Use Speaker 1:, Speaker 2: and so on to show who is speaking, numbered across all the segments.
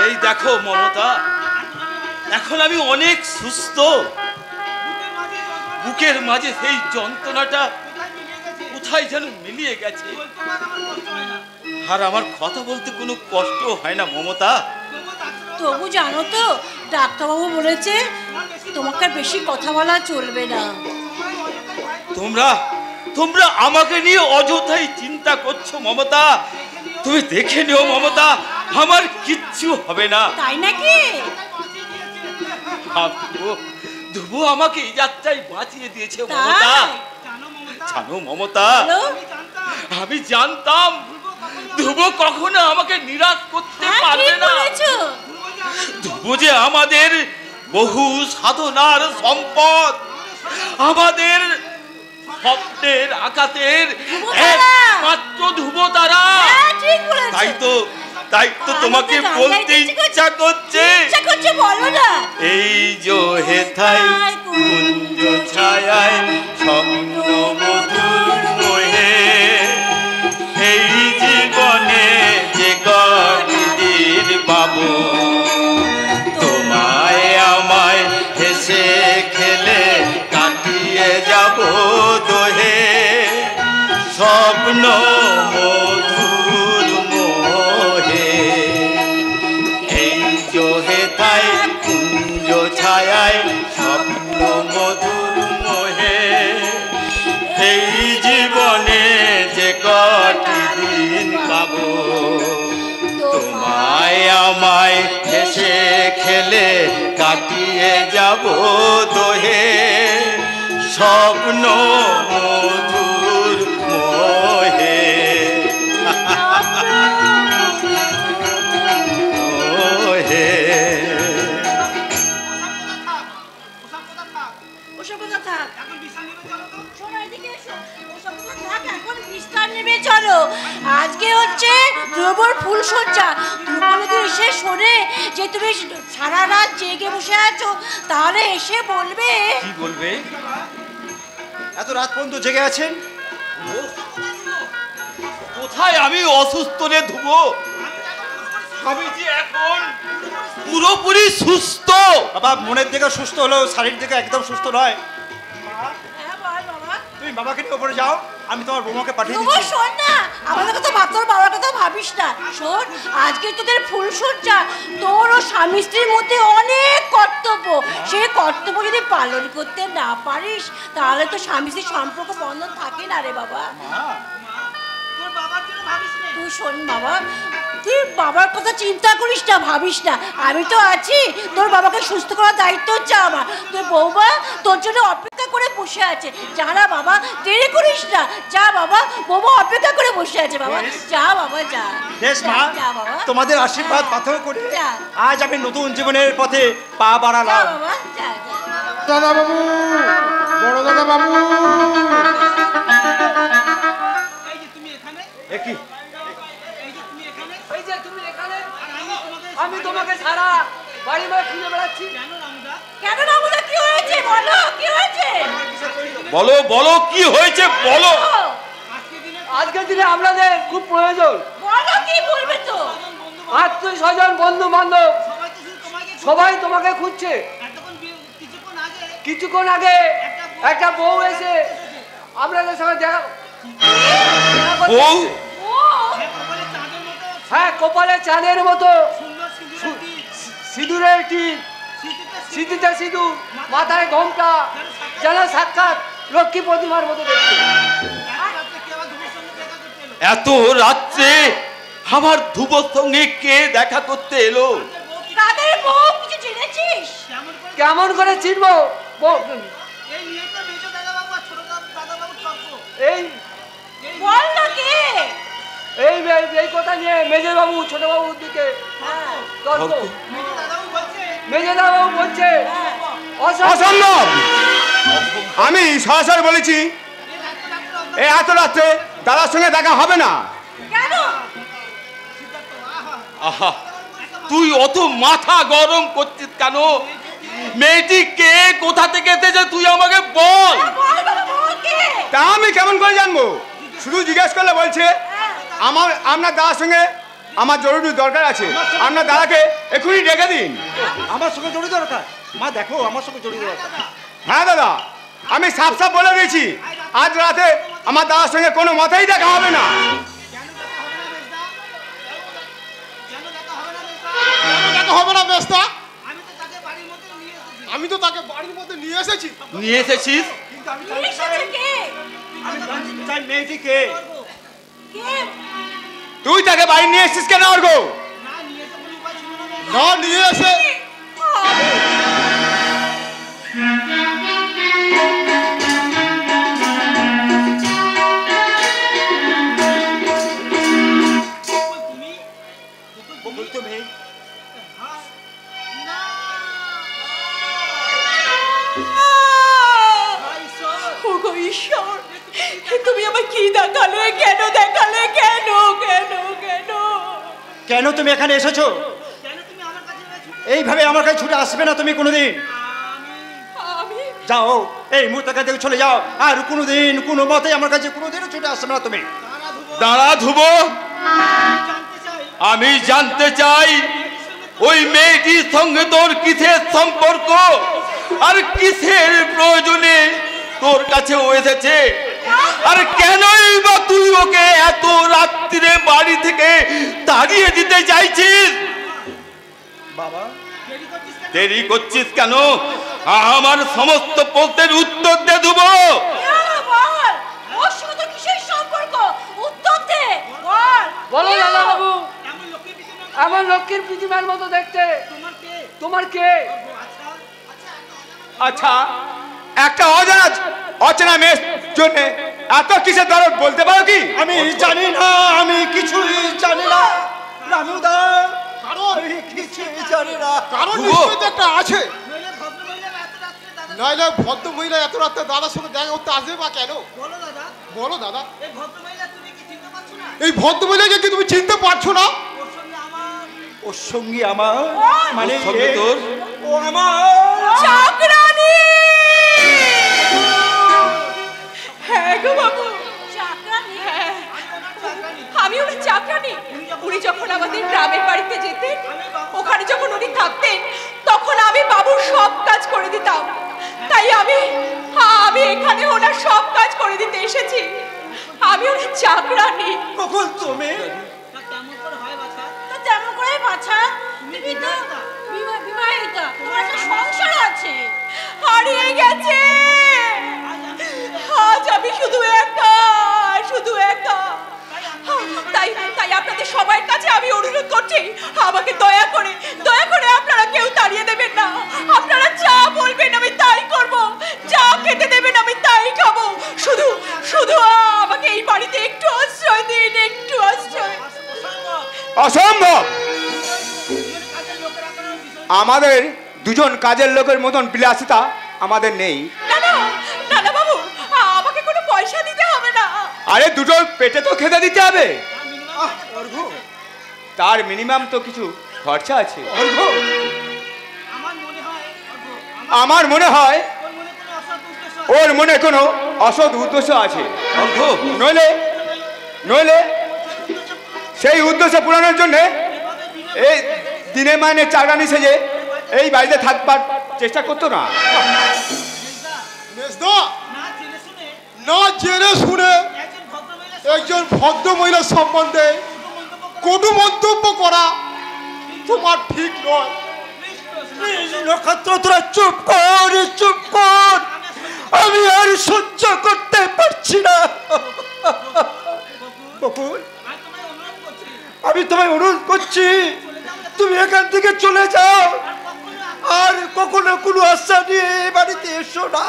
Speaker 1: এই দেখো মমতা, এখন আমি অনেক সুস্থ। বুকের মাঝে সেই যন্ত্রণাটা কোথায় যেন মিলিয়ে গেছে, আর আমার কথা বলতে কোনো কষ্ট হয় না মমতা।
Speaker 2: তবু জানো তো, ডাক্তারবাবু বলেছে তোমাকে বেশি কথা বলা চলবে না।
Speaker 1: তোমরা আমাকে নিয়ে অযথাই চিন্তা করছো মমতা। তুমি দেখে নিও মমতা, আমার কিচ্ছু হবে না।
Speaker 2: তাই নাকি?
Speaker 1: ধ্রুব আমাকে এই যাত্রায় বাঁচিয়ে দিয়েছে মমতা। জানো মমতা, আমি জানতাম ধ্রুব কখনো আমাকে নিরাশ করতে পারবে না। ধ্রুব যে আমাদের বহু সাধনার সম্পদ, আমাদের স্বপ্নের আকাশের একমাত্র ধ্রুব তারা। তাই তো তোমাকে বলতে ইচ্ছা করছে।
Speaker 2: বলো না।
Speaker 1: এই যে হেথায় কুঞ্জ ছায়ায় স্বপ্ন মধুর মোহে, এই জীবনে যে গদির পাবো, তোমায় আমায় হেসে খেলে কাটিয়ে যাব দোহে, স্বপ্ন মধুর মোহে। এই যে হেথায় কুঞ্জ ছায়ায় স্বপ্ন মধুর মোহে, এই জীবনে যে কটি দিন পাবো, তোমায় আমায় হেসে খেলে কাটিয়ে যাব দোহে, স্বপ্ন মধুর মোহে।
Speaker 2: চলো, আজকে হচ্ছে ধ্রুবর ফুল সজ্জা। ধ্রুব যদি এসে শোনে যে তুমি সারা রাত জেগে বসে আছো, তাহলে এসে বলবে।
Speaker 1: কি বলবে?
Speaker 3: এত রাত পর্যন্ত জেগে আছেন?
Speaker 1: কোথায় আমি অসুস্থ রে ধ্রুব, আমি যে এখন পুরোপুরি সুস্থ।
Speaker 3: বাবা মনের দিকে সুস্থ হলেও শারীরিক দিকে একদম সুস্থ নয়। তুমি বাবাকে নিয়ে ওপরে যাও, আমি তোমার বৌমাকে পাঠিয়ে দিচ্ছি।
Speaker 2: শোন না, আমাদের কথা তোর বাবার কথা ভাবিস না। শোন, আজকে তোদের ফুল সজ্জা, তোর ও স্বামী স্ত্রীর মধ্যে অনেক কর্তব্য। সেই কর্তব্য যদি পালন করতে না পারিস, তাহলে তো স্বামী স্ত্রীর সম্পর্ক বন্ধন থাকে না রে বাবা। তুই শোন বাবা, তুই বাবার কথা চিন্তা করিস না, ভাবিস না, আমি তো আছি। তোর বাবাকে সুস্থ করার দায়িত্ব হচ্ছে আমার। তোর বৌমা তোর জন্য অপেক্ষা করে বসে আছে। যা না বাবা, দেরি করিস না, যা বাবা, বৌমা অপেক্ষা করে বসে আছে বাবা। যা বাবা যা।
Speaker 3: বেশ মা, তোমাদের আশীর্বাদ পাথর করে আজ আমি নতুন জীবনের পথে পা বাড়ালাম।
Speaker 4: দাদা বাবু, বড় দাদা বাবু।
Speaker 5: আমি তোমাকে ছাড়া বাড়ি বাড়ি খুঁজে বেড়াচ্ছি।
Speaker 2: কেন রামুদা, কি হয়েছে বলো? কি হয়েছে
Speaker 1: বলো? বলো কি হয়েছে বলো।
Speaker 5: আজকের দিনে আপনাদের খুব প্রয়োজন।
Speaker 2: বলো, কি বলবে তো?
Speaker 5: আত্মীয় স্বজন বন্ধু বান্ধব সবাই তোমাকে খুঁজছে। কিছুক্ষণ আগে একটা বউ এসে আপনাদের সঙ্গে দেখা।
Speaker 1: বউ?
Speaker 5: হ্যাঁ, কপালে চাঁদের মতো, সিঁদুরের টিপ, সিঁথিতে সিঁদুর, মাথায় ঘোমটা, যেন সাক্ষাৎ লক্ষ্মী প্রতিমার মতো দেখতে।
Speaker 1: এত রাত্রে আমার ধ্রুবর সঙ্গে কে দেখা করতে এলো?
Speaker 2: কাদের বউ? কিছু জেনেছিস?
Speaker 5: কেমন করে চিনবো? এই
Speaker 2: বল না কে?
Speaker 5: এই কথা নিয়ে মেজর বাবু ছোট বাবুর দিকে তর্ক। মেজর বাবু বলছে
Speaker 4: অসম্ভব। আমি সরাসরি বলেছি এই এত রাত্রে দাদার সঙ্গে দেখা হবে না।
Speaker 2: কেন?
Speaker 1: আহা, তুই অত মাথা গরম করছিস কেন? মেয়েটি কে, কোথা থেকে এসেছে তুই আমাকে বল।
Speaker 4: তা আমি কেমন করে জানবো? শুধু জিজ্ঞেস করলে বলছে আপনার দাদার সঙ্গে আমার জরুরি দরকার আছে, আপনার দাদাকে এখনই ডেকে দিন।
Speaker 3: আমার সঙ্গে জড়িত দরকার? মা দেখো, আমার সঙ্গে জড়িত দরকার।
Speaker 4: হ্যাঁ দাদা, আমি সাফ সাফ বলে দিয়েছি, আজ রাতে আমার দাদার সঙ্গে কোনো মতেই দেখা হবে না।
Speaker 6: হবে না বেস্তা, আমি তো তাকে বাড়ির মধ্যে নিয়ে এসেছি।
Speaker 1: নিয়ে এসেছিস?
Speaker 3: আমি চাই মেয়েটি কে?
Speaker 4: তুই তাকে বাড়ি নিয়ে এসেছিস কেন অর্ঘ?
Speaker 6: না নিয়ে এসে
Speaker 3: তুমি
Speaker 2: ঈশ্বর, তুমি আমায় কি দেখালে? কেন দেখালে? কেন কেন কেন
Speaker 3: কেন তুমি এখানে এসেছো? এইভাবে আমার কাছে ছুটে আসবে না তুমি কোনোদিন। যাও, এই মুহূর্তে কাছে চলে যাও, আর কোনোদিন কোনো মতে আমার কাছে কোনোদিনও ছুটে আসবে না তুমি।
Speaker 1: দাঁড়া ধ্রুব, আমি জানতে চাই ওই মেয়েটির সঙ্গে তোর কিসের সম্পর্ক, আর কিসের প্রয়োজনে তোর কাছে ও এসেছে, আর কেনই বা তুই ওকে এত রাত্রিরে বাড়ি থেকে তাড়িয়ে দিতে চাইছিস?
Speaker 3: বাবা,
Speaker 1: দেরি করছিস কেন? আমার সমস্ত প্রশ্নের উত্তর দে দেব।
Speaker 5: বলো দাদা বাবু, আমার লক্ষ্মীর প্রতিমার মতো দেখতে, তোমার কে?
Speaker 4: আচ্ছা, একটা অচেনা মেয়ের জন্য এত কিসের দরদ বলতে পারো কি?
Speaker 3: আমি জানি না, আমি কিছুই জানি না রামুদা, আমি কিছুই জানি না।
Speaker 6: কারণ নিশ্চয়ই তো একটা আছে, নইলে ভদ্র মহিলা এত রাতে দাদার সঙ্গে দেখা করতে আসবে বা কেন? বলো দাদা, এই ভদ্র মহিলাকে কি তুমি চিনতে পারছো না?
Speaker 3: ওর সঙ্গী আমার, মানে
Speaker 1: সঙ্গে তোর?
Speaker 3: ও আমার
Speaker 2: চাকরানী। হ্যাঁ গো বাবু, চাকরানী। আমি ওই চাকরানী। উনি যখন আমাদের গ্রামের বাড়িতে যেতেন, ওখানে যখন উনি থাকতেন, তখন আমি বাবুর সব কাজ করে দিতাম। তাই আমি এখানে ওনার সব কাজ করে দিতে এসেছি। আমি ওনার চাকরানী।
Speaker 3: কখন তুমি?
Speaker 2: তেমন করে বাছা, তুমি তো বিবাহিতা, তোমার একটা সংসার আছে। হারিয়ে গেছে। আজ আমি শুধু একা। তাই আপনাদের সবার কাছে আমি অনুরোধ করছি, আমাকে দয়া করে আপনারা কেউ তাড়িয়ে দেবেন না। আপনারা যা বলবেন আমি তাই করব, যা খেতে দেবেন আমি তাই খাবো। শুধু আমাকে এই বাড়িতে একটু আশ্রয় দিন, একটু আশ্রয়।
Speaker 4: অসম্ভব! আমাদের দুজন কাজের লোকের মতন বিলাসিতা আমাদের নেই।
Speaker 2: না বাবু, আমাকে কোনো পয়সা দিতে হবে না।
Speaker 4: আরে দুটো পেটে তো খেতে দিতে হবে, তার মিনিমাম তো কিছু খরচা আছে। আমার মনে হয় ওর মনে কোনো অসৎ উদ্দেশ্য আছে, নইলে সেই উদ্দেশ্য পূরণের জন্য এই দিনে মাইনে চাকরানি সেজে এই বাড়িতে থাকবার চেষ্টা করতো না।
Speaker 6: না জেনে শুনে একজন ভদ্র মহিলার সম্বন্ধে কোনো মন্তব্য করা তোমার ঠিক নয়।
Speaker 3: নক্ষত্র, তোরা চুপ কর, আমি আর সহ্য করতে পারছি না। বকুল, আমি তোমায় অনুরোধ করছি, তুমি এখান থেকে চলে যাও, আর কখনো কোনো আশা নিয়ে বাড়িতে এসো না।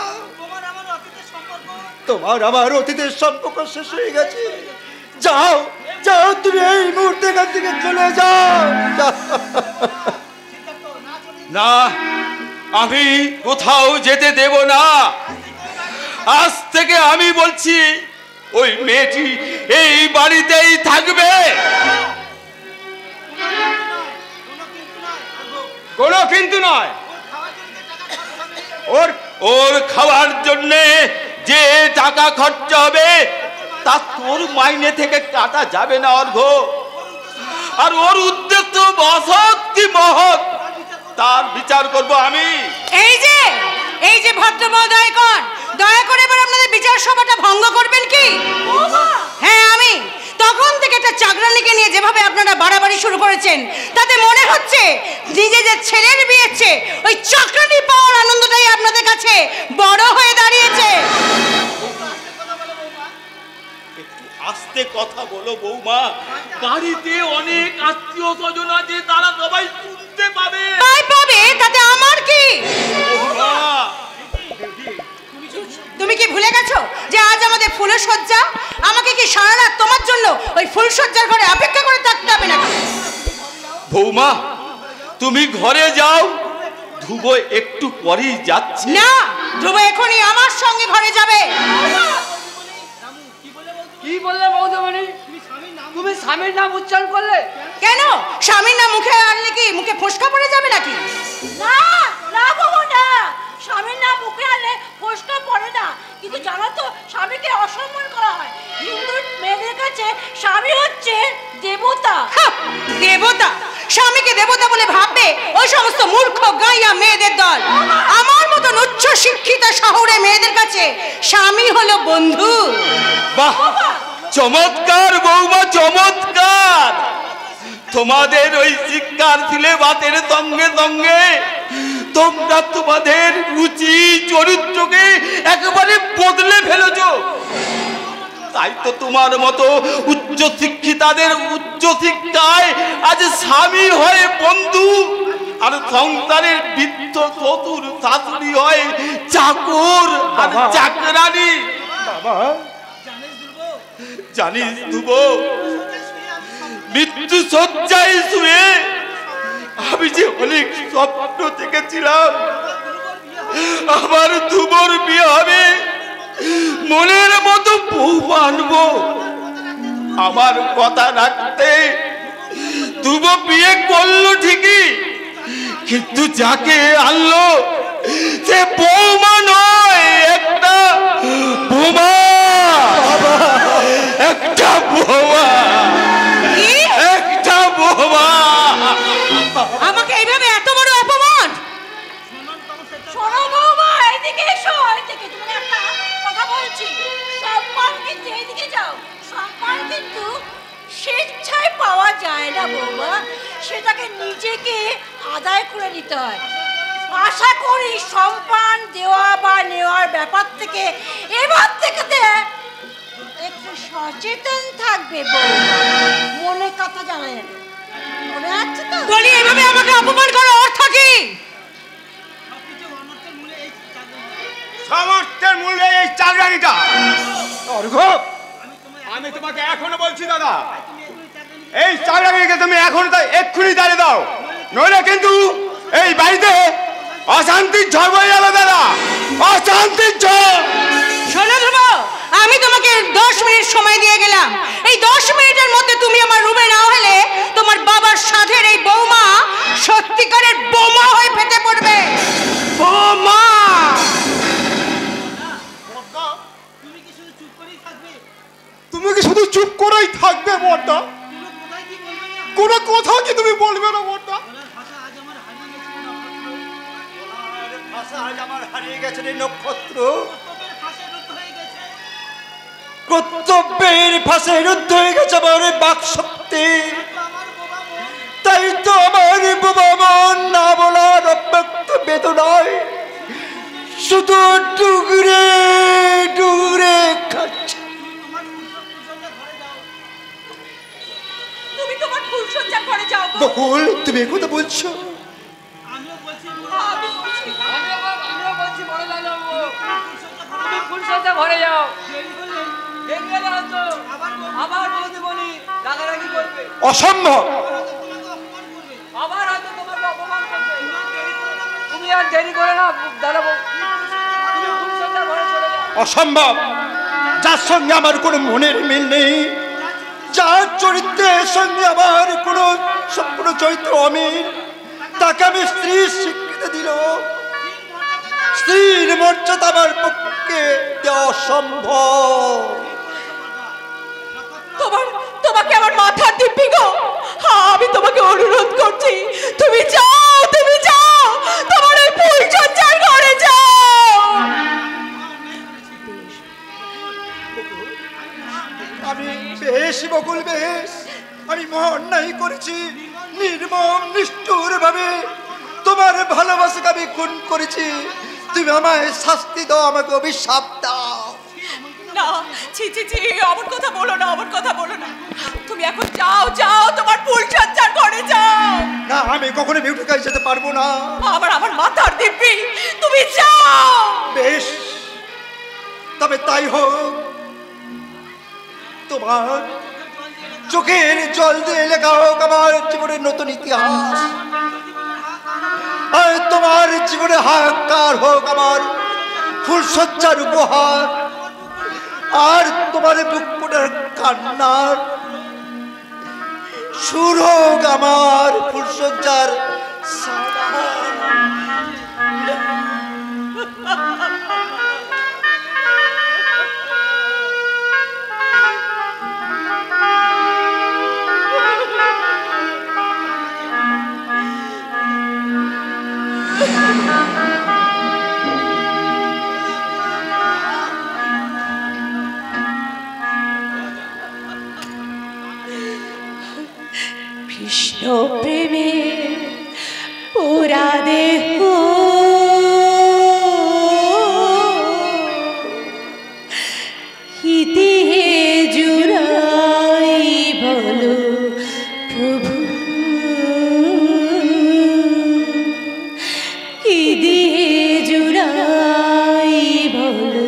Speaker 3: তোমার আমার অতীতের সম্পর্ক শেষ হয়ে গেছে। যাও, তুমি এই মুহূর্তে এখান থেকে চলে যাও।
Speaker 1: না, আমি কোথাও যেতে দেব না। আজ থেকে আমি বলছি, ওই মেয়েটি এই বাড়িতেই থাকবে।
Speaker 4: কোনো কিন্তু নয়।
Speaker 1: ওর খাওয়ার জন্য যে টাকা খরচা হবে তা তোর মাইনে থেকে কাটা যাবে না অর্ঘ। আর ওর উদ্দেশ্য অসৎ কি মহৎ তার বিচার করব আমি।
Speaker 7: এই যে ভদ্র মহোদয়গণ, দয়া করে এবার আপনাদের বিচার সভাটা ভঙ্গ করবেন কি? হ্যাঁ আমি। তখন থেকে একটা চাকরানিকে নিয়ে যেভাবে আপনারা বাড়াবাড়ি শুরু করেছেন, তাতে মনে হচ্ছে নিজেদের ছেলের বিয়েছে ওই চাকরানি পাওয়ার আনন্দটাই আপনাদের কাছে বড় হয়ে দাঁড়িয়েছে।
Speaker 1: আস্তে কথা বলো বৌমা, বাড়িতে অনেক আত্মীয় স্বজন আছে, তারা সবাই শুনতে পাবে।
Speaker 7: তাতে আমার কি? তুমি কি ভুলে গেছো যে আজ আমাদের ফুলের সজ্জা? আমাকে কি সারা রাত তোমার জন্য ওই ফুল সজ্জার ঘরে অপেক্ষা করে থাকতে হবে নাকি?
Speaker 1: বৌমা তুমি ঘরে যাও, ধ্রুব একটু পরেই যাচ্ছে।
Speaker 7: না, ধ্রুব এখনই আমার সঙ্গে ঘরে যাবে।
Speaker 5: কি বললে বৌদিমণি? তুমি স্বামীর নাম উচ্চারণ করলে
Speaker 7: কেন? স্বামীর নাম মুখে আনলে কি মুখে ফোসকা পড়ে যাবে নাকি?
Speaker 2: না না বাবু না, স্বামীর নাম মুখে আনলে ফোসকা পড়ে না, কিন্তু জানো তো স্বামীকে অসম্মান করা হয়। হিন্দু মেয়েদের কাছে স্বামী হচ্ছে দেবতা।
Speaker 7: দেবতা? স্বামীকে দেবতা বলে ভাববে ওই সমস্ত মূর্খ গাইয়া মেয়েদের দল। আমার মতন উচ্চ শিক্ষিত শহরে মেয়েদের কাছে স্বামী হলো বন্ধু।
Speaker 1: বাহ, চমৎকার বৌমা, চমৎকার। তোমাদের ওই শিক্ষার সিলেবাসের সঙ্গে সঙ্গে তোমরা তোমাদের রুচি চরিত্রকে একেবারে বদলে ফেলেছো। তাই তো তোমার মতো উচ্চ শিক্ষিতাদের উচ্চ শিক্ষায় আজ স্বামী হয় বন্ধু, আর সংসারের বৃদ্ধ শ্বশুর শাশুড়ি হয় চাকর আর চাকরানি। জানিস ধ্রুব, মৃত্যু শয্যায় শুয়ে আমি যে অনেক স্বপ্ন দেখেছিলাম আমার ধ্রুবর বিয়ে হবে, মনের মতো বউ আনবো। আমার কথা রাখতে ধ্রুব বিয়ে করলো ঠিকই, কিন্তু যাকে আনলো সে বৌমা নয়, একটা বোমা, একটা বোমা, একটা বোমা।
Speaker 7: আমাকে এইভাবে এত বড় অপমান!
Speaker 2: শোনো বৌমা, এইদিকে এসো, এইদিকে। তুমি একটা কথা বলছি, সম্মান কিন্তু এইদিকে যাও। সম্মান কিন্তু স্বেচ্ছায় পাওয়া যায় না বৌমা, সেটাকে নিজেকে আদায় করে নিতে হয়। আশা করি সম্মান দেওয়া বা নেওয়ার ব্যাপার থেকে এবার থেকে একটু সচেতন থাকবে বৌমা। মনে কথা জানা যাবে, মনে আছে তো?
Speaker 7: বলি এভাবে আমাকে অপমান করার অর্থ কি?
Speaker 4: সামর্থ্যের মূল্যে এই চাকরানিটা। আমি তোমাকে এখনো বলছি দাদা, এই চাকরানিকে তুমি এখন এক্ষুনি তাড়িয়ে দাও, নইলে কিন্তু এই বাড়িতে অশান্তির ঝড় বয়ে যাবে দাদা, অশান্তির ঝড়।
Speaker 7: শোনো ধ্রুব, আমি তোমাকে 10 মিনিট সময় দিয়ে গেলাম। এই 10 মিনিটের মধ্যে তুমি আমার রুমে না হলে তোমার বাবার সাথের এই বৌমা সত্যিকারের বোমা হয়ে ফেটে পড়বে। বোমা!
Speaker 6: তুমি কি শুধু চুপ করেই থাকবে বড়দা? কোনো কথা কি তুমি বলবে না বড়দা?
Speaker 3: আজ আমার হারিয়ে গেছে রে নক্ষত্র, কর্তব্যের ফাঁসে রুদ্ধ হয়ে গেছে আমার বাক শক্তি। তাই তো আমার বোমা মন না বলার অব্যক্ত বেদনায় শুধু ডুগরে ডুগরে খাচ্ছে।
Speaker 7: তুমি তোমার ফুলসজ্জা করে যাও।
Speaker 3: বকুল, তুমি এ কথা বলছো?
Speaker 5: আমিও বলছি বড় দাদা, তুমি ফুলসজ্জা ঘরে যাও। দেরি হলে হয়তো আবার বৌদিমণি রাগারাগি করবে,
Speaker 3: অসম্ভব।
Speaker 5: আবার হয়তো তোমাকে অপমান করবে। তুমি আর দেরি করে না দাদা, তুমি ফুলসজ্জা ঘরে চলে যাও।
Speaker 3: অসম্ভব। যার সঙ্গে আমার কোনো মনের মিল নেই, যার চরিত্রের সঙ্গে আমার কোনো সম্পূর্ণ চরিত্র অমিল, তাকে আমি স্ত্রীর স্বীকৃতি দিল। স্ত্রীর মর্যাদা আমার পক্ষে দেওয়া অসম্ভব।
Speaker 2: তোমাকে আমার মাথার দিব্যি গো, আমি তোমাকে অনুরোধ করছি, তুমি যাও, তুমি যাও, তোমার ওই ফুলচর্চার ঘরে যাও।
Speaker 3: আমি বেশ বকুল বেশ, আমি অন্যায় করেছি, নির্মম নিষ্ঠুর ভাবে তোমার ভালোবাসাকে আমি খুন করেছি। তুমি আমায় শাস্তি দাও, আমাকে অভিশাপ দাও।
Speaker 2: না, ছি ছি ছি, অমন কথা বলো না, অমন কথা বলো না। তুমি এখন যাও, যাও, তোমার ফুলচর্চার ঘরে যাও।
Speaker 3: না, আমি কখনো বিউটিকায় যেতে পারবো না।
Speaker 2: আমার মাথার দিব্যি, তুমি যাও।
Speaker 3: বেশ, তবে তাই হোক। তোমার চোখের জল দিয়ে লেখা হোক আমার জীবনের নতুন ইতিহাস, আর তোমার জীবনে হাহাকার হোক আমার ফুলসজ্জার উপহার, আর তোমার বুক ফুটার কান্নার সুর হোক আমার ফুলসজ্জার
Speaker 2: কৃষ্ণ প্রেমে পুরা দেহ হিতে জুড়াই বলো প্রভু, কি দিয়ে জুড়াই বলো,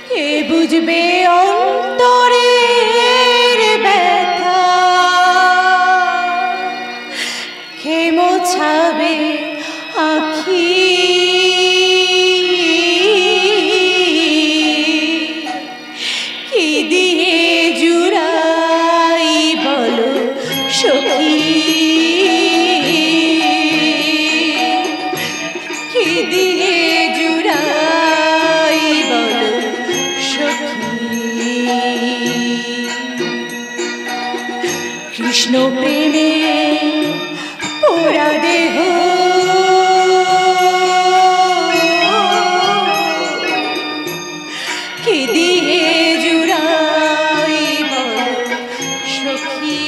Speaker 2: কে বুঝবে অন্তরের ব্যথা, কে মোছাবে আখি, কি দিয়ে জুড়াই বলো সখী, কি দিয়ে জুড়াই বলো সখী। কৃষ্ণ প্রেমে পোড়া দেহ কি দিয়ে জুড়াই বলো সখী,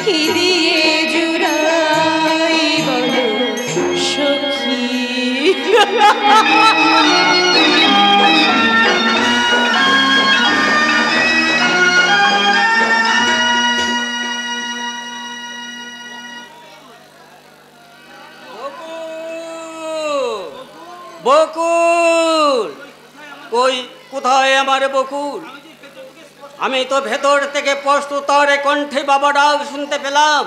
Speaker 2: কি দিয়ে জুড়াই বলো সখী।
Speaker 5: বকুল, কই কোথায় আমার বকুল? আমি তো ভেতর থেকে স্পষ্টতর কণ্ঠে বাবা ডাক শুনতে পেলাম,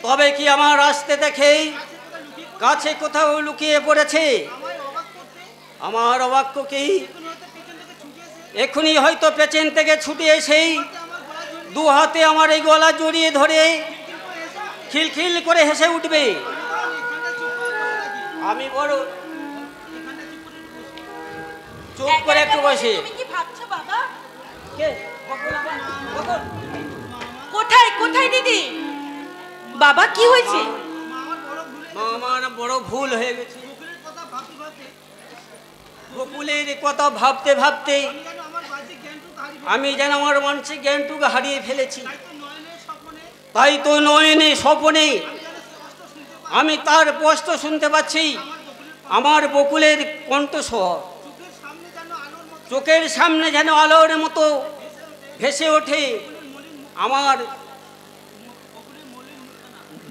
Speaker 5: তবে কি আমার আসতে দেখেই কাছে কোথাও লুকিয়ে পড়েছে? আমার অবাক্য কি এক্ষুনি হয়তো পেছন থেকে ছুটে এসেই দু হাতে আমার এই গলা জড়িয়ে ধরে খিলখিল করে হেসে উঠবে। আমি বড় চুপ করে একটু বসে।
Speaker 2: তুমি কি ভাবছো বাবা?
Speaker 5: কে? বকুল আবার? বকুল?
Speaker 2: কোথায় কোথায় দিদি? বাবা কি হয়েছে?
Speaker 5: মা, আমার বড় ভুল হয়ে গেছে। বকুলের কথা ভাবতে ভাবতে আমি যেন আমার মানসিক জ্ঞানটুকু হারিয়ে ফেলেছি। তাই তো নয়নে স্বপনে আমি তার স্পষ্ট শুনতে পাচ্ছি আমার বকুলের কণ্ঠস্বর। চোখের সামনে যেন আলোর মতো ভেসে ওঠে আমার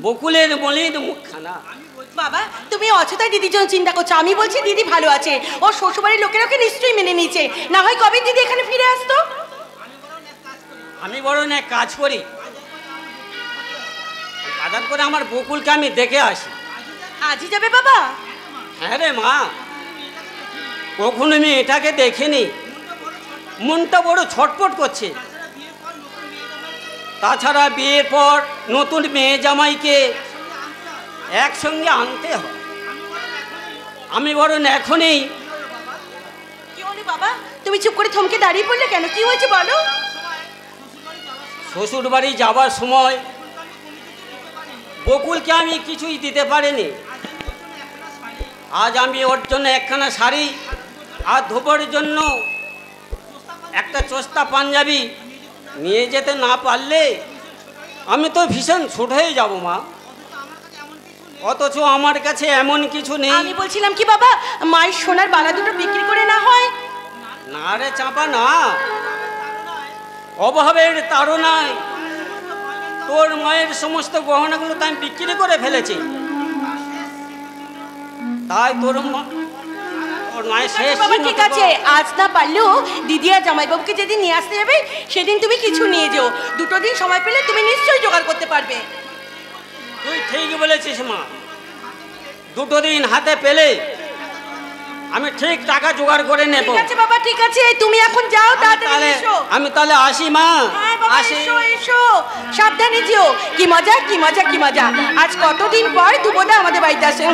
Speaker 5: বকুলের মলিন মুখখানা।
Speaker 2: বাবা তুমি অযথাই দিদির জন্য চিন্তা করছো। আমি বলছি দিদি ভালো আছে, ওর শ্বশুরবাড়ির লোকেরা ওকে নিশ্চয়ই মেনে নিয়েছে, না হয় কবে দিদি এখানে ফিরে আসতো।
Speaker 5: আমি বরং এক কাজ করি, বাজার করে আমার বকুলকে আমি দেখে আসি।
Speaker 2: আজই যাবে বাবা?
Speaker 5: হ্যাঁ রে মা, কখনো আমি এটাকে দেখিনি, মনটা বড় ছটফট করছে। তাছাড়া বিয়ের পর নতুন মেয়ে জামাইকে একসঙ্গে আনতে হয়। আমি বরং এখনই।
Speaker 2: কি হলো বাবা, তুমি চুপ করে থমকে দাঁড়িয়ে পড়লে কেন? কি হয়েছে বলো।
Speaker 5: শ্বশুর বাড়ি যাবার সময় বকুলকে আমি কিছুই দিতে পারিনি। আজ আমি ওর জন্য একখানা শাড়ি আর ধোপের জন্য একটা চোস্তা পাঞ্জাবি নিয়ে যেতে না পারলে আমি তো ভীষণ ছোট হয়ে যাব মা। অথচ আমার কাছে এমন কিছু নেই।
Speaker 2: আমি বলছিলাম কি বাবা, মায়ের সোনার বালা দুটো বিক্রি করে না হয়?
Speaker 5: না রে চাপা না, অভাবের তাড়নায় তোর মায়ের সমস্ত গহনাগুলো তো আমি বিক্রি করে ফেলেছি। তাই তোর মায়ের শেষ।
Speaker 2: বাবা ঠিক আছে, আজ না পারলেও দিদি আর জামাইবাবুকে যেদিন নিয়ে আসতে যাবে সেদিন তুমি কিছু নিয়ে যেও। দুটো দিন সময় পেলে তুমি নিশ্চয়ই জোগাড় করতে পারবে।
Speaker 5: তুই ঠিক বলেছিস মা, দুটো দিন হাতে পেলে আমি ঠিক টাকা জোগাড় করে নেব।
Speaker 2: ঠিক আছে বাবা, ঠিক আছে, তুমি এখন যাও, তাড়াতাড়ি এসো।
Speaker 5: আমি তাহলে আসি মা।
Speaker 2: হ্যাঁ বাবা,
Speaker 5: আসি।
Speaker 2: এসো এসো, সাবধানে যেও। কি মজা কি মজা কি মজা, আজ কতদিন পর দুবোদা আমাদের বাড়িতে আসে।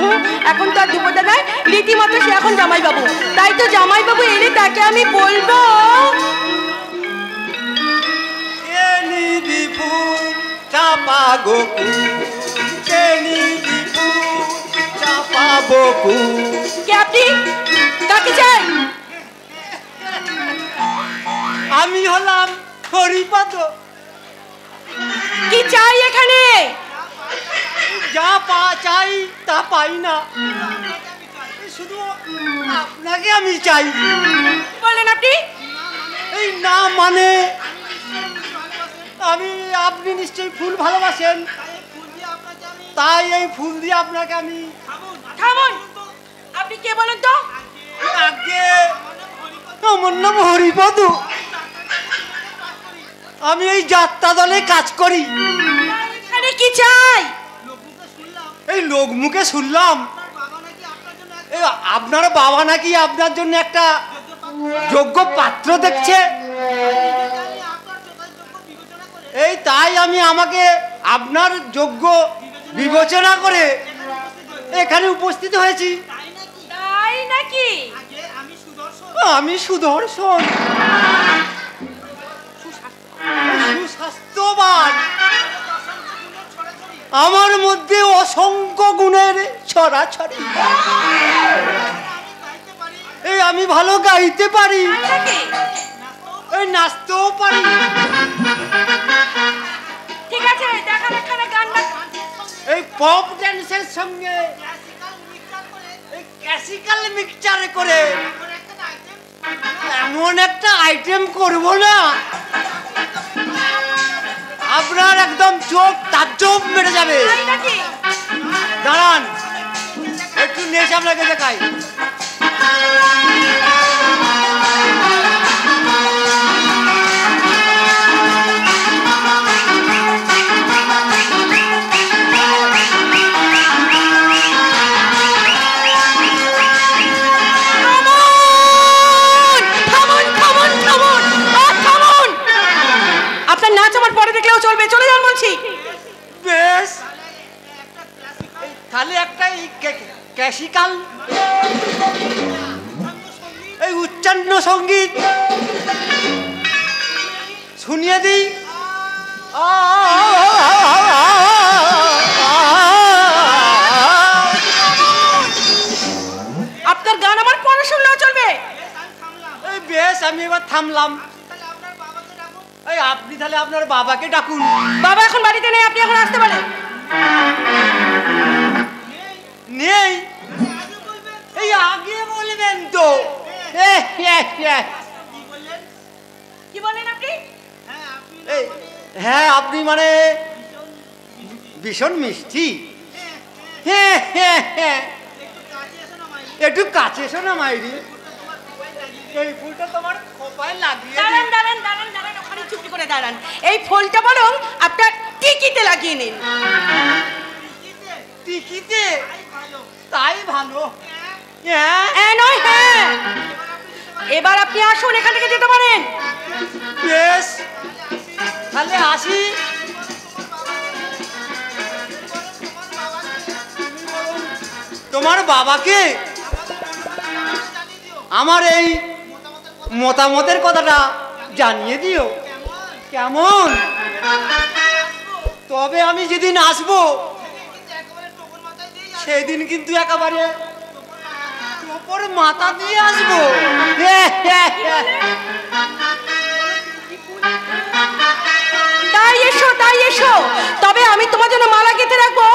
Speaker 2: এখন তো আর দুবোদা নয়, রীতিমতো সে এখন জামাইবাবু। তাই তো জামাইবাবু এলে তাকে আমি বলবো,
Speaker 3: চাপা গোকুল, চাপা বকুল।
Speaker 2: কে আপনি? কাকে চাই?
Speaker 3: আমি হলাম হরিপদ।
Speaker 2: কি চাই এখানে?
Speaker 3: যা চাই তা পাই না, শুধু আপনাকে আমি চাই।
Speaker 2: বলেন আপনি?
Speaker 3: এই না মানে আপনি নিশ্চয়ই ফুল ভালোবাসেন, তাই এই ফুল দিয়ে আপনাকে আমি।
Speaker 2: থামুন, আপনি কে বলেন তো?
Speaker 3: আগে আমার নাম হরিপদ, আমি এই যাত্রা দলে কাজ করি।
Speaker 2: আরে কি চাই?
Speaker 3: এই লোক মুখে শুনলাম আপনার বাবা নাকি আপনার জন্য একটা যোগ্য পাত্র দেখছে। এই তাই আমি আমাকে আপনার যোগ্য বিবেচনা করে এখানে উপস্থিত হয়েছি।
Speaker 2: তাই নাকি?
Speaker 3: আমি সুদর্শন, সুস্বাস্থ্যবান, আমার মধ্যে অসংখ্য গুণের ছড়াছড়ি। এই আমি ভালো গাইতে পারি, এই নাচতেও পারি।
Speaker 2: ঠিক আছে, দেখান একখানা গান না।
Speaker 3: এই পপ ড্যান্সের সঙ্গে এই ক্লাসিক্যাল মিক্সচার করে এমন একটা আইটেম করব না, আপনার একদম চোখ তাজ্জব মেরে যাবে। দাঁড়ান, একটু নেশা আপনাকে দেখাই।
Speaker 2: আপনার নাচ আমার পরে দেখলেও চলবে, চলে যান বলছি।
Speaker 3: বেশ, তাহলে একটা ক্লাসিক্যাল এই উচ্চান্ন সঙ্গীত শুনিয়ে দিই।
Speaker 2: আপনার গান আমার পরে শুনলেও চলবে।
Speaker 3: এই বেশ, আমি এবার থামলাম। এই আপনি তাহলে আপনার বাবাকে ডাকুন।
Speaker 2: বাবা এখন বাড়িতে নেই, আপনি এখন আসতে পারেন।
Speaker 3: নেই? এই আগে বলবেন তো।
Speaker 2: কি বলেন আপনি?
Speaker 3: হ্যাঁ, আপনি মানে ভীষণ মিষ্টি। একটু কাছে এসো না মাইরি, এই ফুলটা তোমার খোপায় লাগিয়ে।
Speaker 2: দাঁড়ান দাঁড়ান দাঁড়ান দাঁড়ান, ওখানে চুপটি করে দাঁড়ান। এই ফুলটা বরং আপনার টিকিতে লাগিয়ে নিন।
Speaker 3: টিকিতে? তাই ভালো।
Speaker 2: নয়, হ্যাঁ। এবার আপনি আসুন, এখান থেকে যেতে পারেন।
Speaker 3: বেশ, তাহলে আসি। তোমার বাবাকে আমার এই মতামতের কথাটা জানিয়ে দিও কেমন? তবে আমি যেদিন আসবো সেদিন কিন্তু একেবারে ওপর মাথা দিয়ে আসবো।
Speaker 7: তাই এসো, তাই এসো। তবে আমি তোমার জন্য মালা গেঁথে রাখবো,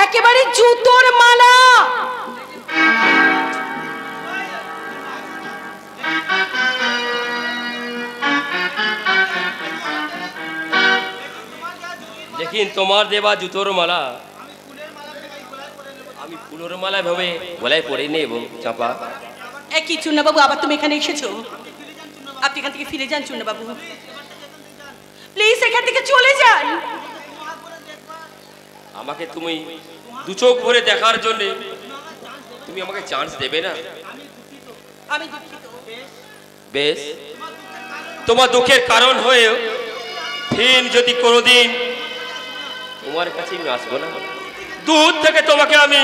Speaker 7: একেবারে জুতোর মালা।
Speaker 8: लेकिन তোমার দেবা জুতোর মালা আমি ফুলের মালা ভাবে গলায় পরে নেব চাপা।
Speaker 7: কি চুন্না বাবু, আবার তুমি এখানে এসেছো? আপনি এখান থেকে ফিরে যান চুন্না বাবু, প্লিজ এখান থেকে চলে যান।
Speaker 8: আমাকে তুমি দু চোখ ভরে দেখার জন্য তুমি আমাকে চান্স দেবে না?
Speaker 7: আমি দুঃখিত।
Speaker 8: বেশ, তোমার দুঃখের কারণ হয়ে ফির যদি কোনোদিন তোমার কাছে আমি আসবো না, দূর থেকে তোমাকে আমি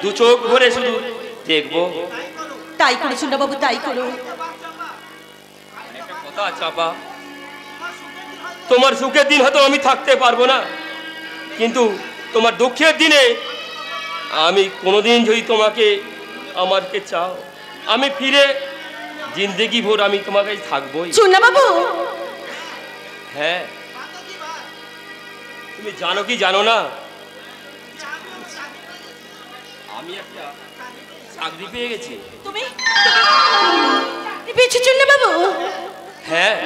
Speaker 8: দু চোখ ভরে শুধু দেখবো।
Speaker 7: তাই করো চুন্না বাবু, তাই করো।
Speaker 8: একটা কথা চাপা, তোমার সুখের দিন হয়তো আমি থাকতে পারবো না, কিন্তু তোমার দুঃখের দিনে আমি কোনোদিন যদি তোমাকে আমাকে চাও, আমি ফিরে জিন্দেগি ভোর আমি তোমার কাছে থাকবোই।
Speaker 7: চুন্না বাবু,
Speaker 8: হ্যাঁ, তুমি জানো কি জানো না, আমি একটা চাকরি পেয়ে গেছি।
Speaker 7: তুমি পেয়েছো চুন্না বাবু?
Speaker 8: হ্যাঁ,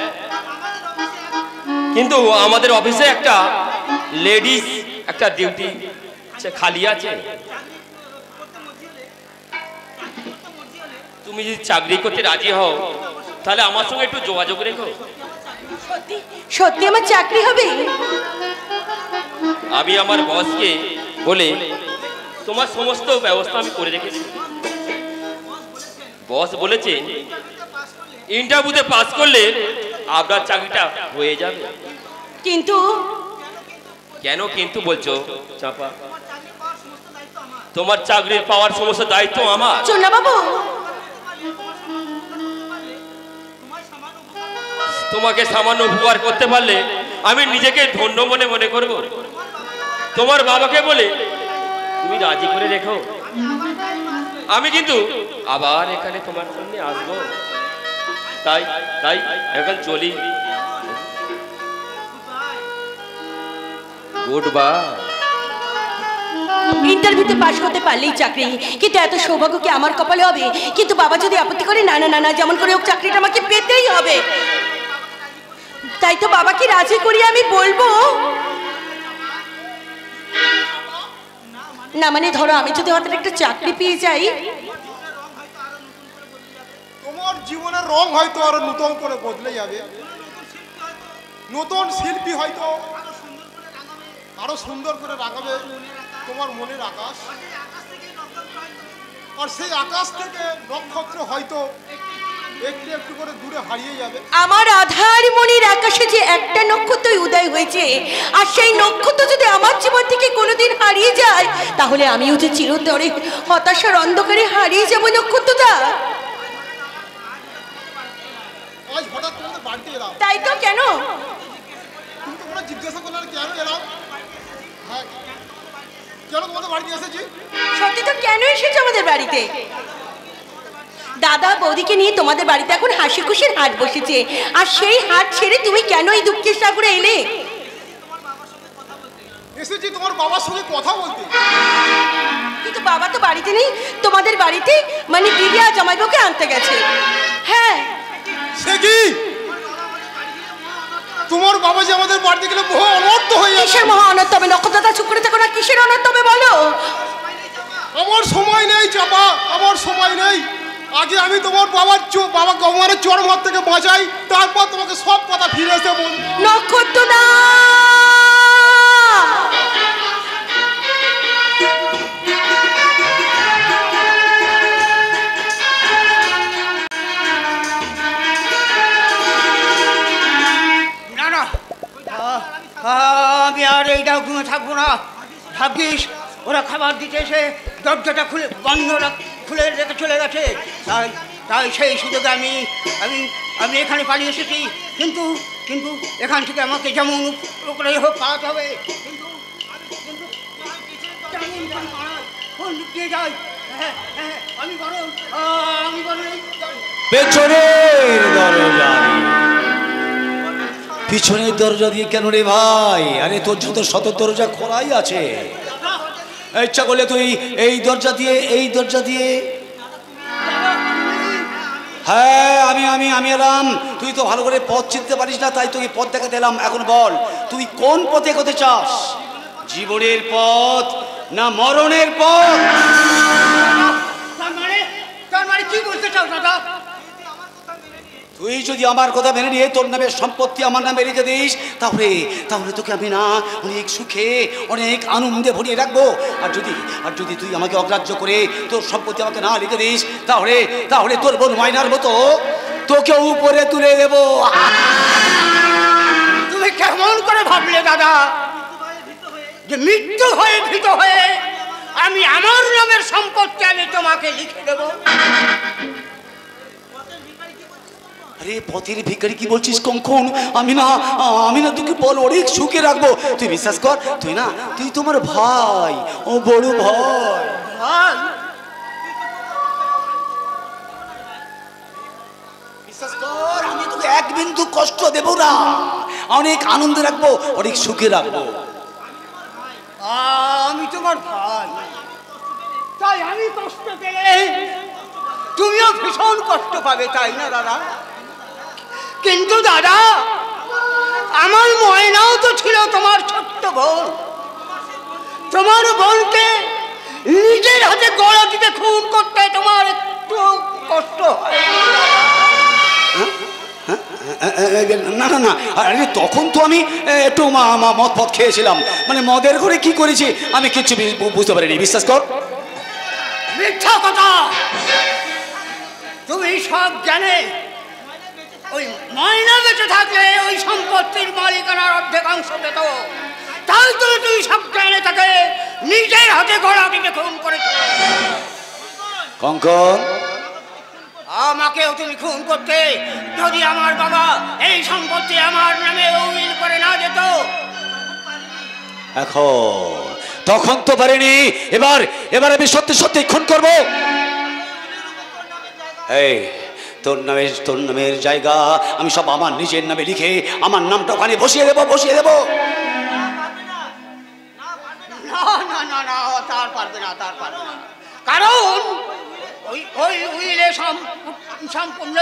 Speaker 8: কিন্তু আমাদের অফিসে একটা লেডিস একটা ডিউটি খালি আছে। তুমি যদি চাকরি করতে রাজি হও তাহলে আমার সঙ্গে একটু যোগাযোগ রেখো।
Speaker 7: সত্যি সত্যি আমার চাকরি হবে?
Speaker 8: আমি আমার বসকে বলে তোমার সমস্ত ব্যবস্থা আমি করে রেখেছি। বস বলেছে ইন্টারভিউতে পাস করলে আপনার চাকরিটা হয়ে যাবে।
Speaker 7: কিন্তু
Speaker 8: কেন কিন্তু বলছো চাপা? তোমার চাকরি পাওয়ার সমস্ত দায়িত্ব আমার।
Speaker 7: চুন্না বাবু,
Speaker 8: তোমাকে সামান্য উপকার করতে পারলে আমি নিজেকে ধন্য মনে মনে করব। তোমার বাবাকে বলে তুমি রাজি করে রেখো, আমি কিন্তু আবার এখানে তোমার সামনে আসবো। তাই তাই এখন চলি। Good bye.
Speaker 7: ইন্টারভিউতে পাশ করতে পারলেই চাকরি, কিন্তু এত সৌভাগ্য কি আমার কপালে হবে? কিন্তু বাবা যদি আপত্তি করে, না না না না, যেমন করে হোক চাকরিটা আমাকে পেতেই হবে। তাই তো বাবাকে রাজি করিয়ে আমি বলবো না, মানে ধরো আমি যদি হঠাৎ একটা চাকরি পেয়ে যাই,
Speaker 6: তোমার জীবনের রং হয়তো আরো নতুন করে বদলে যাবে। নতুন শিল্পী হয়তো আরো সুন্দর করে রাঙাবে তোমার মনের আকাশ, আর সেই আকাশ থেকে নক্ষত্র হয়তো একটু একটু করে দূরে হারিয়ে যাবে।
Speaker 7: আমার আধার মনির আকাশে যে একটা নক্ষত্রই উদয় হয়েছে, আর সেই নক্ষত্র যদি আমার জীবন থেকে কোনোদিন হারিয়ে যায়, তাহলে আমিও যে চিরতরে হতাশার অন্ধকারে হারিয়ে যাব নক্ষত্রটা।
Speaker 6: আজ হঠাৎ তোমাদের বাড়িতে এলাম,
Speaker 7: তাই তো। কেন?
Speaker 6: তুমি তোমরা জিজ্ঞাসা করলে কেন এলাম? হ্যাঁ, কেন তোমাদের বাড়িতে এসেছি?
Speaker 7: সত্যি তো, কেন এসেছো আমাদের বাড়িতে? দাদা বৌদিকে নিয়ে তোমাদের বাড়িতে এখন হাসি খুশির হাট বসেছে, আর সেই হাট ছেড়ে তুমি কেন এই দুঃখের সাগরে এলে?
Speaker 6: এসেছি তোমার বাবার সঙ্গে কথা বলতে।
Speaker 7: কিন্তু বাবা তো বাড়িতে নেই, তোমাদের বাড়িতে মানে দিদি আর জামাইবাবুকে আনতে গেছে। হ্যাঁ।
Speaker 6: সে কি? তোমার বাবা যে আমাদের বাড়িতে গেলে বহু অনর্থ হয়ে যাবে।
Speaker 7: কিসের মহা অনর্থ হবে? নক্ষত্রটা চুপ করে থাকো না, কিসের অনর্থ হবে বলো?
Speaker 6: আমার সময় নেই চাপা, আমার সময় নেই। আগে আমি তোমার বাবার গমারের চরম হাত থেকে বাঁচাই, তারপর তোমাকে সব কথা ফিরে এসে বলবো।
Speaker 7: নক্ষত্র না,
Speaker 3: না না, আমি আর এইটাও ঘুমে থাকবো না। ভাবছিস ওরা খাবার দিতে এসে দরজাটা খুলে বন্ধ খুলে রেখে চলে গেছে, তাই
Speaker 9: তাই সেই সুযোগে আমি আমি আমি এখানে পালিয়ে এসেছি, কিন্তু কিন্তু এখান থেকে আমাকে যেমন করেই হোক পালাতে হবে। কিন্তু লুকিয়ে যাই, আমি বরং
Speaker 3: পেছনের দরজা পিছনের দরজা দিয়ে কেন রে ভাই? আরে তোর যত শত দরজা খোলাই আছে, ইচ্ছা করলে তুই এই দরজা দিয়ে হ্যাঁ আমি এলাম। তুই তো ভালো করে পথ চিনতে পারিস না, তাই তোকে পথ দেখাতে এলাম। এখন বল তুই কোন পথে এগোতে চাস, জীবনের পথ না মরণের পথ?
Speaker 9: তার মানে কি বলতে চাও দাদা?
Speaker 3: তুই যদি আমার কথা মেনে নিয়ে তোর নামের সম্পত্তি আমার নামে রেখে দিস, তাহলে তোকে আমি না অনেক সুখে অনেক আনন্দে ভরিয়ে রাখবো। আর যদি তুই আমাকে অগ্রাহ্য করে তোর সম্পত্তি আমাকে না রেখে দিস, তাহলে তোর বোন মাইনার মতো তোকে উপরে তুলে দেবো।
Speaker 9: তুমি কেমন করে ভাবলে দাদা যে মৃত্যু হয়ে ভীত হয়ে আমি আমার নামের সম্পত্তি আমি তোমাকে লিখে দেবো?
Speaker 3: আরে পথের ভিখারি কি বলছিস কঙ্কন? আমি না তোকে বল অনেক সুখে রাখবো। তুই বিশ্বাস কর, তুই তোমার ভাই, ও বড় ভাই। বিশ্বাস কর, আমি তোকে এক বিন্দু কষ্ট দেব না, অনেক আনন্দে রাখবো, অনেক সুখে রাখবো।
Speaker 9: আমি তোমার ভাই, তাই আমি কষ্ট পেলে তুমিও ভীষণ কষ্ট পাবে, তাই না দাদা? কিন্তু দাদা, আমার ময়নাও তো ছিল তোমার ছোট্ট বোন। তোমার বোনকে নিজের হাতে গলা দিতে খুন করতে তোমার একটু কষ্ট হয়?
Speaker 3: না আরে তখন তো আমি একটু মদ পথ খেয়েছিলাম, মানে মদের ঘরে কি করেছি আমি কিচ্ছু বুঝতে পারিনি। বিশ্বাস কর।
Speaker 9: মিথ্যা কথা! তুমি সব জানে ওই ময়না বেঁচে থাকলে ওই সম্পত্তির মালিকানার অর্ধেকাংশ পেত, তাই তুমি সব জানে তাকে নিজের হাতে গলা দিতে খুন করেছ।
Speaker 3: কঙ্কন,
Speaker 9: আমাকেও তুমি খুন করতে যদি আমার বাবা এই সম্পত্তি আমার নামে উইল করে না যেত।
Speaker 3: তখন তো পারিনি, এবার আমি সত্যি খুন করব। এই তোর নামের জায়গা আমি সব আমার নিজের নামে লিখে আমার নামটা ওখানে বসিয়ে দেবো।
Speaker 9: না, তার পারবে না। কারণ ওই উইলে সম্পূর্ণ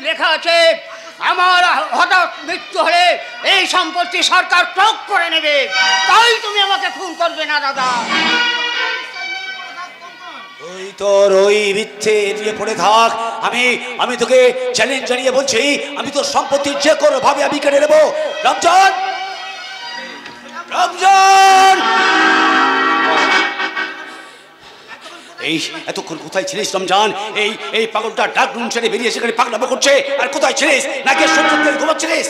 Speaker 9: লেখা আছে আমার হঠাৎ মৃত্যু হলে এই সম্পত্তি সরকার ক্রয় করে নেবে, তাই তুমি আমাকে খুন করবে না দাদা।
Speaker 3: ওই তোর ওই মিথ্যে দিয়ে পড়ে থাক। আমি তোকে চ্যালেঞ্জ জানিয়ে বলছি, আমি তোর সম্পত্তি যে কোনো ভাবে আমি কেড়ে নেবো। রমজান, এই এতক্ষণ কোথায় ছিলিস রমজান? এই পাগলটা ডাক রুম ছেড়ে বেরিয়ে সেখানে পাগলামো করছে। আর কোথায় ছিলিস? নাকি সত্যি ঘুমাচ্ছিলিস?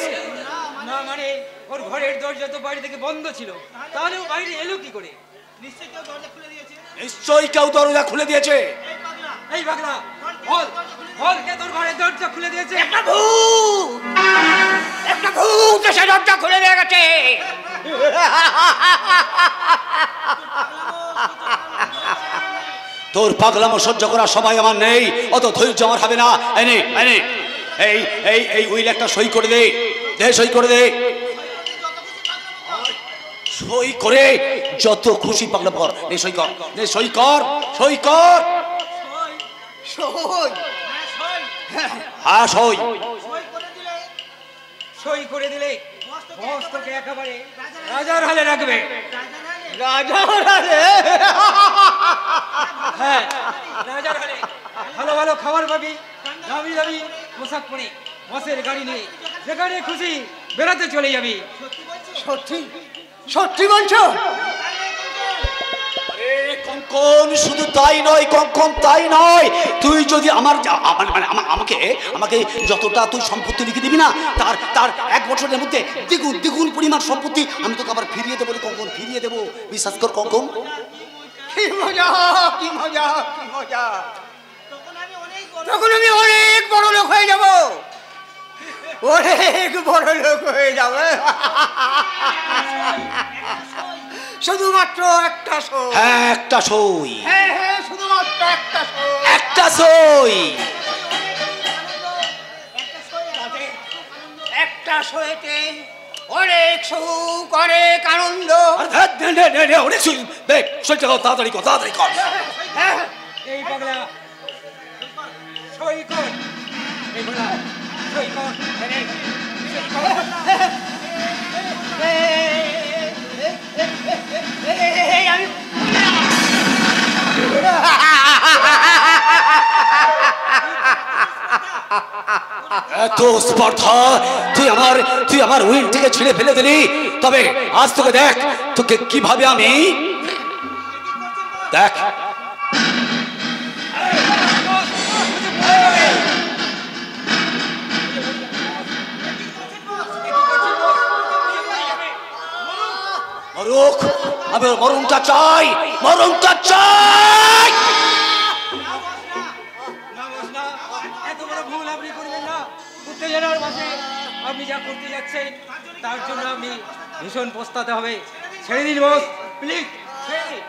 Speaker 10: না মানে ওর ঘরের দরজা তো বাইরে থেকে বন্ধ ছিল, তাহলে ও বাইরে এলো কি করে?
Speaker 3: নিশ্চয়ই কেউ দরজা খুলে দিয়েছে।
Speaker 10: এই পাগলা, বল কে তোর ঘরের দরজা খুলে দিয়েছে?
Speaker 9: একটা ভূত এসে দরজা খুলে দিয়ে গেছে।
Speaker 3: তোর পাগলামো সহ্য করা সবাই আমার নেই, অত ধৈর্য আমার হবে না। এই উইল একটা সই করে দে। সই করে যত খুশি পাগলা কর। সই কর। হ্যাঁ
Speaker 10: সই করে দিলে বস তোকে একেবারে রাজার হালে রাখবে। হ্যাঁ, রাজার হালে ভালো খাবার পাবি, দামি পোশাক পরে বসের গাড়ি নিয়ে যেখানে খুশি বেড়াতে চলে যাবি।
Speaker 9: সত্যি বলছো?
Speaker 3: কঙ্কন, শুধু তাই নয়, তুই যদি আমাকে যতটা তুই সম্পত্তি লিখে দিবি না, তার 1 বছরের মধ্যে দ্বিগুণ পরিমাণ সম্পত্তি আমি তোকে আবার ফিরিয়ে দেবো। কঙ্কন, ফিরিয়ে দেবো, বিশ্বাস কর কঙ্কন।
Speaker 9: কি মজা! তখন আমি অনেক বড় লোক হয়ে যাব, অনেক বড় লোক হয়ে যাবে। শুধুমাত্র একটা সই।
Speaker 3: হ্যাঁ একটা সই।
Speaker 9: হ্যাঁ হ্যাঁ শুধুমাত্র একটা সই।
Speaker 3: একটা সই।
Speaker 9: একটা সইতে অনেক সুখ, অনেক আনন্দ।
Speaker 3: অনেক সই। দেখ সইটা কর, তাড়াতাড়ি কর, তাড়াতাড়ি কর।
Speaker 10: এই পাগলা সই কর, এই পাগলা সই কর, সই কর।
Speaker 3: এত স্পর্ধা, তুই আমার উইল থেকে ছিঁড়ে ফেলে দিলি। তবে আজ তোকে দেখ, তোকে কিভাবে আমি দেখ। মরুক, আমি মরণটা চাই, মরণটা চাই।
Speaker 10: এত বড় ভুল আপনি করবেন না। উত্তেজনার মাঝে আপনি যা করতে যাচ্ছেন তার জন্য আপনি ভীষণ পস্তাতে হবে। ছেড়ে দিন বস, প্লিজ ছেড়ে দিন।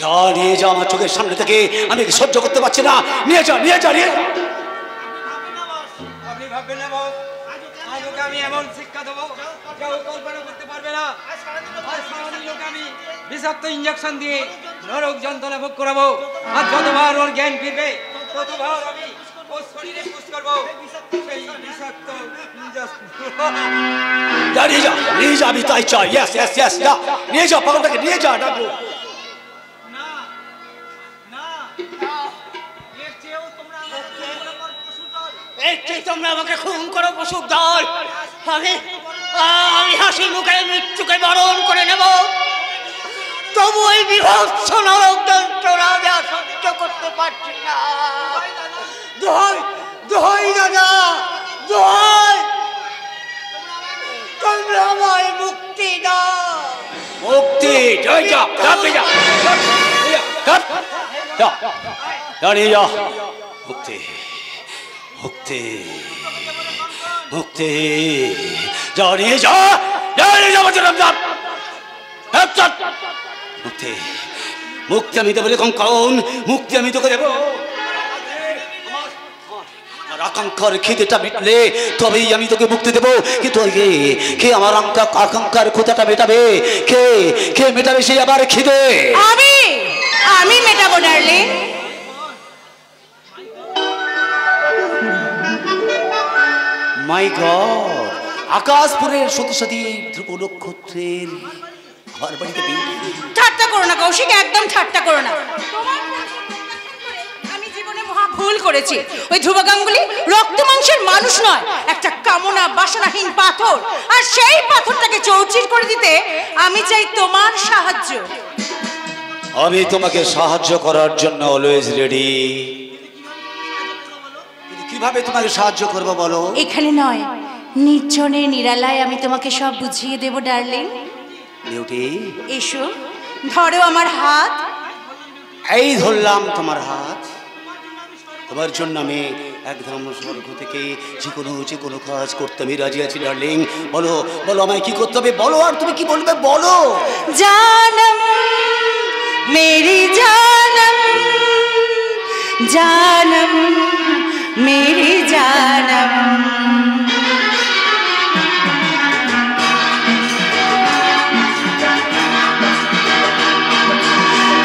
Speaker 3: যা নিয়ে যা আমার চোখের সামনে থেকে, আমি সহ্য করতে পারছি না। নিয়ে যা, নিয়ে যা, নিয়ে যা।
Speaker 10: আপনি ভাববেন না বস, আজ ওকে আমি এমন শিক্ষা দেবো যা ও কল্পনা করতে পারবে না। আর সারাদিন ওকে আমি বিষাক্ত ইঞ্জেকশন দিয়ে নরক যন্ত্রণা ভোগ করাবো। আর যতবার ওর জ্ঞান ফিরবে ততবার আমি ওর শরীরে পুশ করবো সেই বিষাক্ত
Speaker 3: নিয়ে যা, নিয়ে যা, আমি তাই চাই। ইয়েস ইয়েস ইয়েস, যা নিয়ে যা, পাগলটাকে নিয়ে যা। ডাকবো
Speaker 9: তোমরা আমাকে খুন করো পশুর দল, আমি হাসি মুখে মৃত্যুকে বরণ করে নেব। তবু ওই বিভৎস নরক যন্ত্রণা আমি আর সহ্য করতে পারছি না। দোহাই দোহাই দাদা, দোহাই, তোমরা আমায় মুক্তি দাও।
Speaker 3: মুক্তি, যা যা, যাবে যা, যা যা, নিয়ে যা। মুক্তি, মুক্তি, মুক্তি, যা নিয়ে যা, যা নিয়ে যা, রমজান। মুক্তি, মুক্তি আমি দেবো রে কঙ্কন, মুক্তি আমি তোকে দেবো। আকাঙ্ক্ষার খিদেটা মিটলে তবেই আমি তোকে মুক্তি দেবো। কিন্তু কে আমার আকাঙ্ক্ষার ক্ষুধাটা মেটাবে? কে মেটাবে সেই আবার খিদে?
Speaker 7: আমি মেটাবো ডার্লিং।
Speaker 3: মাই গড, আকাশপুরের সতী সতী ধ্রুব নক্ষত্রের আমার বাড়িতে
Speaker 7: ঠাট্টা করো না কৌশিক, একদম ঠাট্টা করো না। আমি জীবনে মহা ভুল করেছি। ওই ধ্রুব গাঙ্গুলি রক্ত মাংসের মানুষ নয়, একটা কামনা বাসনাহীন পাথর। আর সেই পাথরটাকে চৌচির করে দিতে আমি চাই তোমার সাহায্য।
Speaker 3: আমি তোমাকে সাহায্য করার জন্য অলওয়েজ রেডি। কিভাবে তোমাকে সাহায্য করবো বলো?
Speaker 7: এখানে নয়, নির্জনে নিরালায় আমি তোমাকে সব বুঝিয়ে দেব ডার্লিং।
Speaker 3: বিউটি,
Speaker 7: এসো, ধরো আমার হাত।
Speaker 3: এই ধরলাম তোমার হাত। তোমার জন্য আমি একদম স্বর্গ থেকে যে কোনো কাজ করতে আমি রাজি আছি ডার্লিং। বলো বলো, আমায় কি করতে হবে বলো, আর তুমি কি বলবে বলো।
Speaker 7: জানম মেরি জানম, জানম मेरी जानम,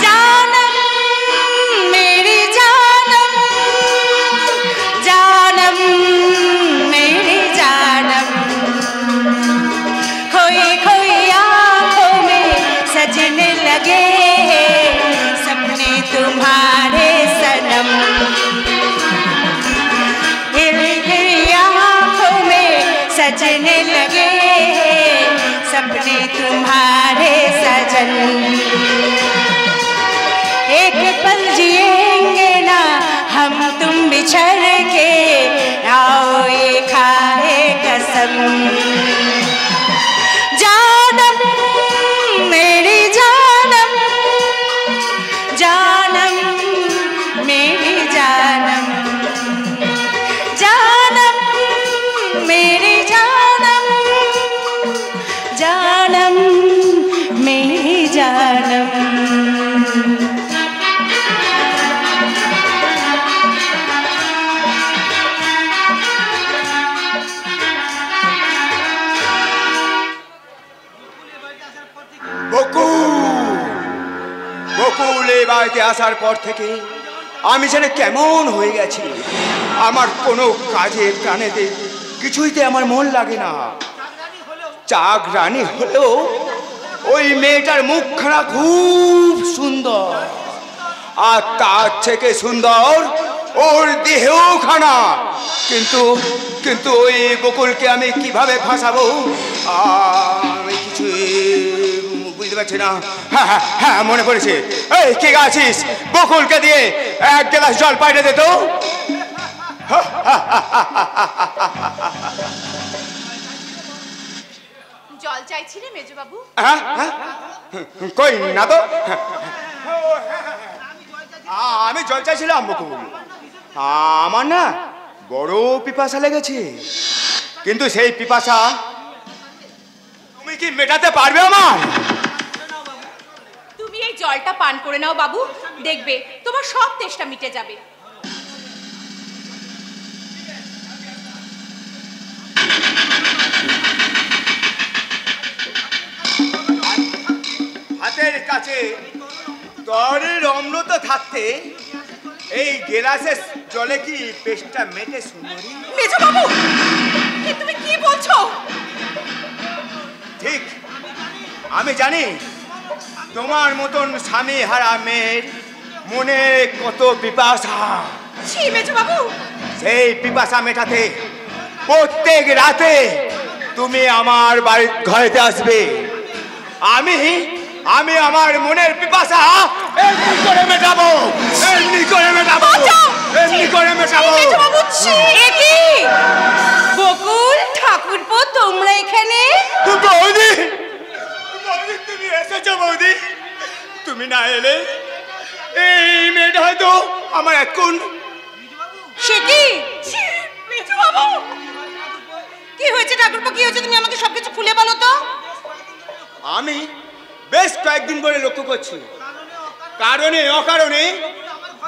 Speaker 7: जानम मेरी जानम, जानम मेरी जानम, खोई खोई आँखों में सजने लगे सपने तुम्हारे सनम। सजने लगे सपने तुम्हारे सजन। एक पल जिएंगे ना हम तुम बिछड़ के, आओ ये खाए कसम। जानम मेरी जानम,
Speaker 4: বাড়িতে আসার পর থেকে আমি যেন কেমন হয়ে গেছি। আমার কোনো কাজে প্রাণেতে কিছুইতে আমার মন লাগে না। চাকরানী হলেও ওই মেয়েটার মুখখানা খুব সুন্দর, আর তার থেকে সুন্দর ওর দেহেও খানা। কিন্তু কিন্তু ওই বকুলকে আমি কিভাবে ফাঁসাবো আমি কিছু বুঝতে পারছি না। হ্যাঁ হ্যাঁ হ্যাঁ, মনে পড়েছে। এই কে আছিস, বকুলকে দিয়ে এক গ্লাস জল পাইতে দে তো।
Speaker 11: জল চাইছিলে মেজবাবু?
Speaker 4: হ্যাঁ হ্যাঁ, কই না তো। আমি জল চাইছিলাম বকুল। আমার না বড় পিপাসা লেগেছে, কিন্তু সেই পিপাসা তুমি কি মেটাতে পারবে আমার?
Speaker 11: তুমি এই জলটা পান করে নাও বাবু, দেখবে তোমার সব তেষ্টা মিটে যাবে।
Speaker 4: হাতের কাছে তরের অম্লতা থাকতে এই গেলাসের জলে কি পেটটা মেটে সুন্দরী?
Speaker 11: মেজবাবু, তুমি কি বলছো?
Speaker 4: ঠিক, আমি জানি তোমার মতন স্বামী হারা মেয়ের মনে কত পিপাসা।
Speaker 11: ছি মেজবাবু,
Speaker 4: সেই পিপাসা মেটাতে প্রত্যেক রাতে তুমি আমার বাড়ির ঘরেতে আসবে। আমি আমি আমার মনের পিপাসা এমনি করে মেটাবো, এমনি করে মেটাবো, এমনি করে মেটাবো।
Speaker 7: বকুল ঠাকুরপো, তোমরা এখানে?
Speaker 4: বৌদি, বৌদি তুমি এসেছো বৌদি। তুমি না এলে এই মেয়েটা হয়তো আমার এখন।
Speaker 7: সে কি? মেজবাবু, কি হয়েছে ঠাকুরপো, কি হয়েছে? তুমি আমাকে সবকিছু খুলে বলো তো।
Speaker 4: আমি বেশ কয়েকদিন ধরে লক্ষ্য করছি, কারণে অকারণে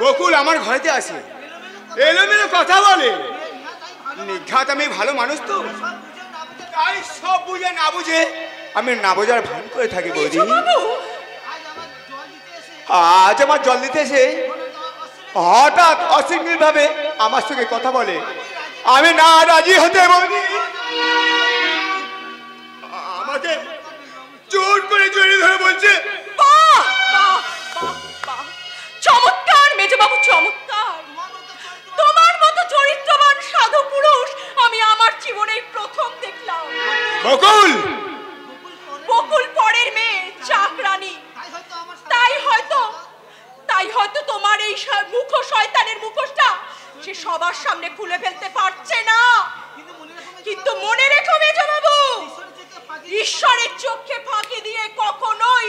Speaker 4: বকুল আমার ঘরেতে আসে, এলোমেলো কথা বলে। নিঘাত আমি ভালো মানুষ তো, তাই সব বুঝে না বুঝে আমি না বোঝার ভান করে থাকি বৌদি। আজ আমার জল দিতে এসে হঠাৎ অশৃঙ্খল ভাবে আমার সঙ্গে কথা বলে। আমি না রাজি হতে বৌদি আমাকে জোর করে জড়িয়ে ধরে বলছে।
Speaker 11: চমৎকার মেজবাবু, চমৎকার। তোমার মতো চরিত্রবান সাধু পুরুষ আমি আমার জীবনে প্রথম দেখলাম।
Speaker 4: বকুল,
Speaker 11: বকুল পরের মেয়ে, চাকরানী। তাই হয়তো তোমার এই মুখ শয়তানের মুখোশটা সে সবার সামনে খুলে ফেলতে পারছে না। কিন্তু মনে রেখো মেজবাবু, ঈশ্বরের চোখে ফাঁকি দিয়ে কখনোই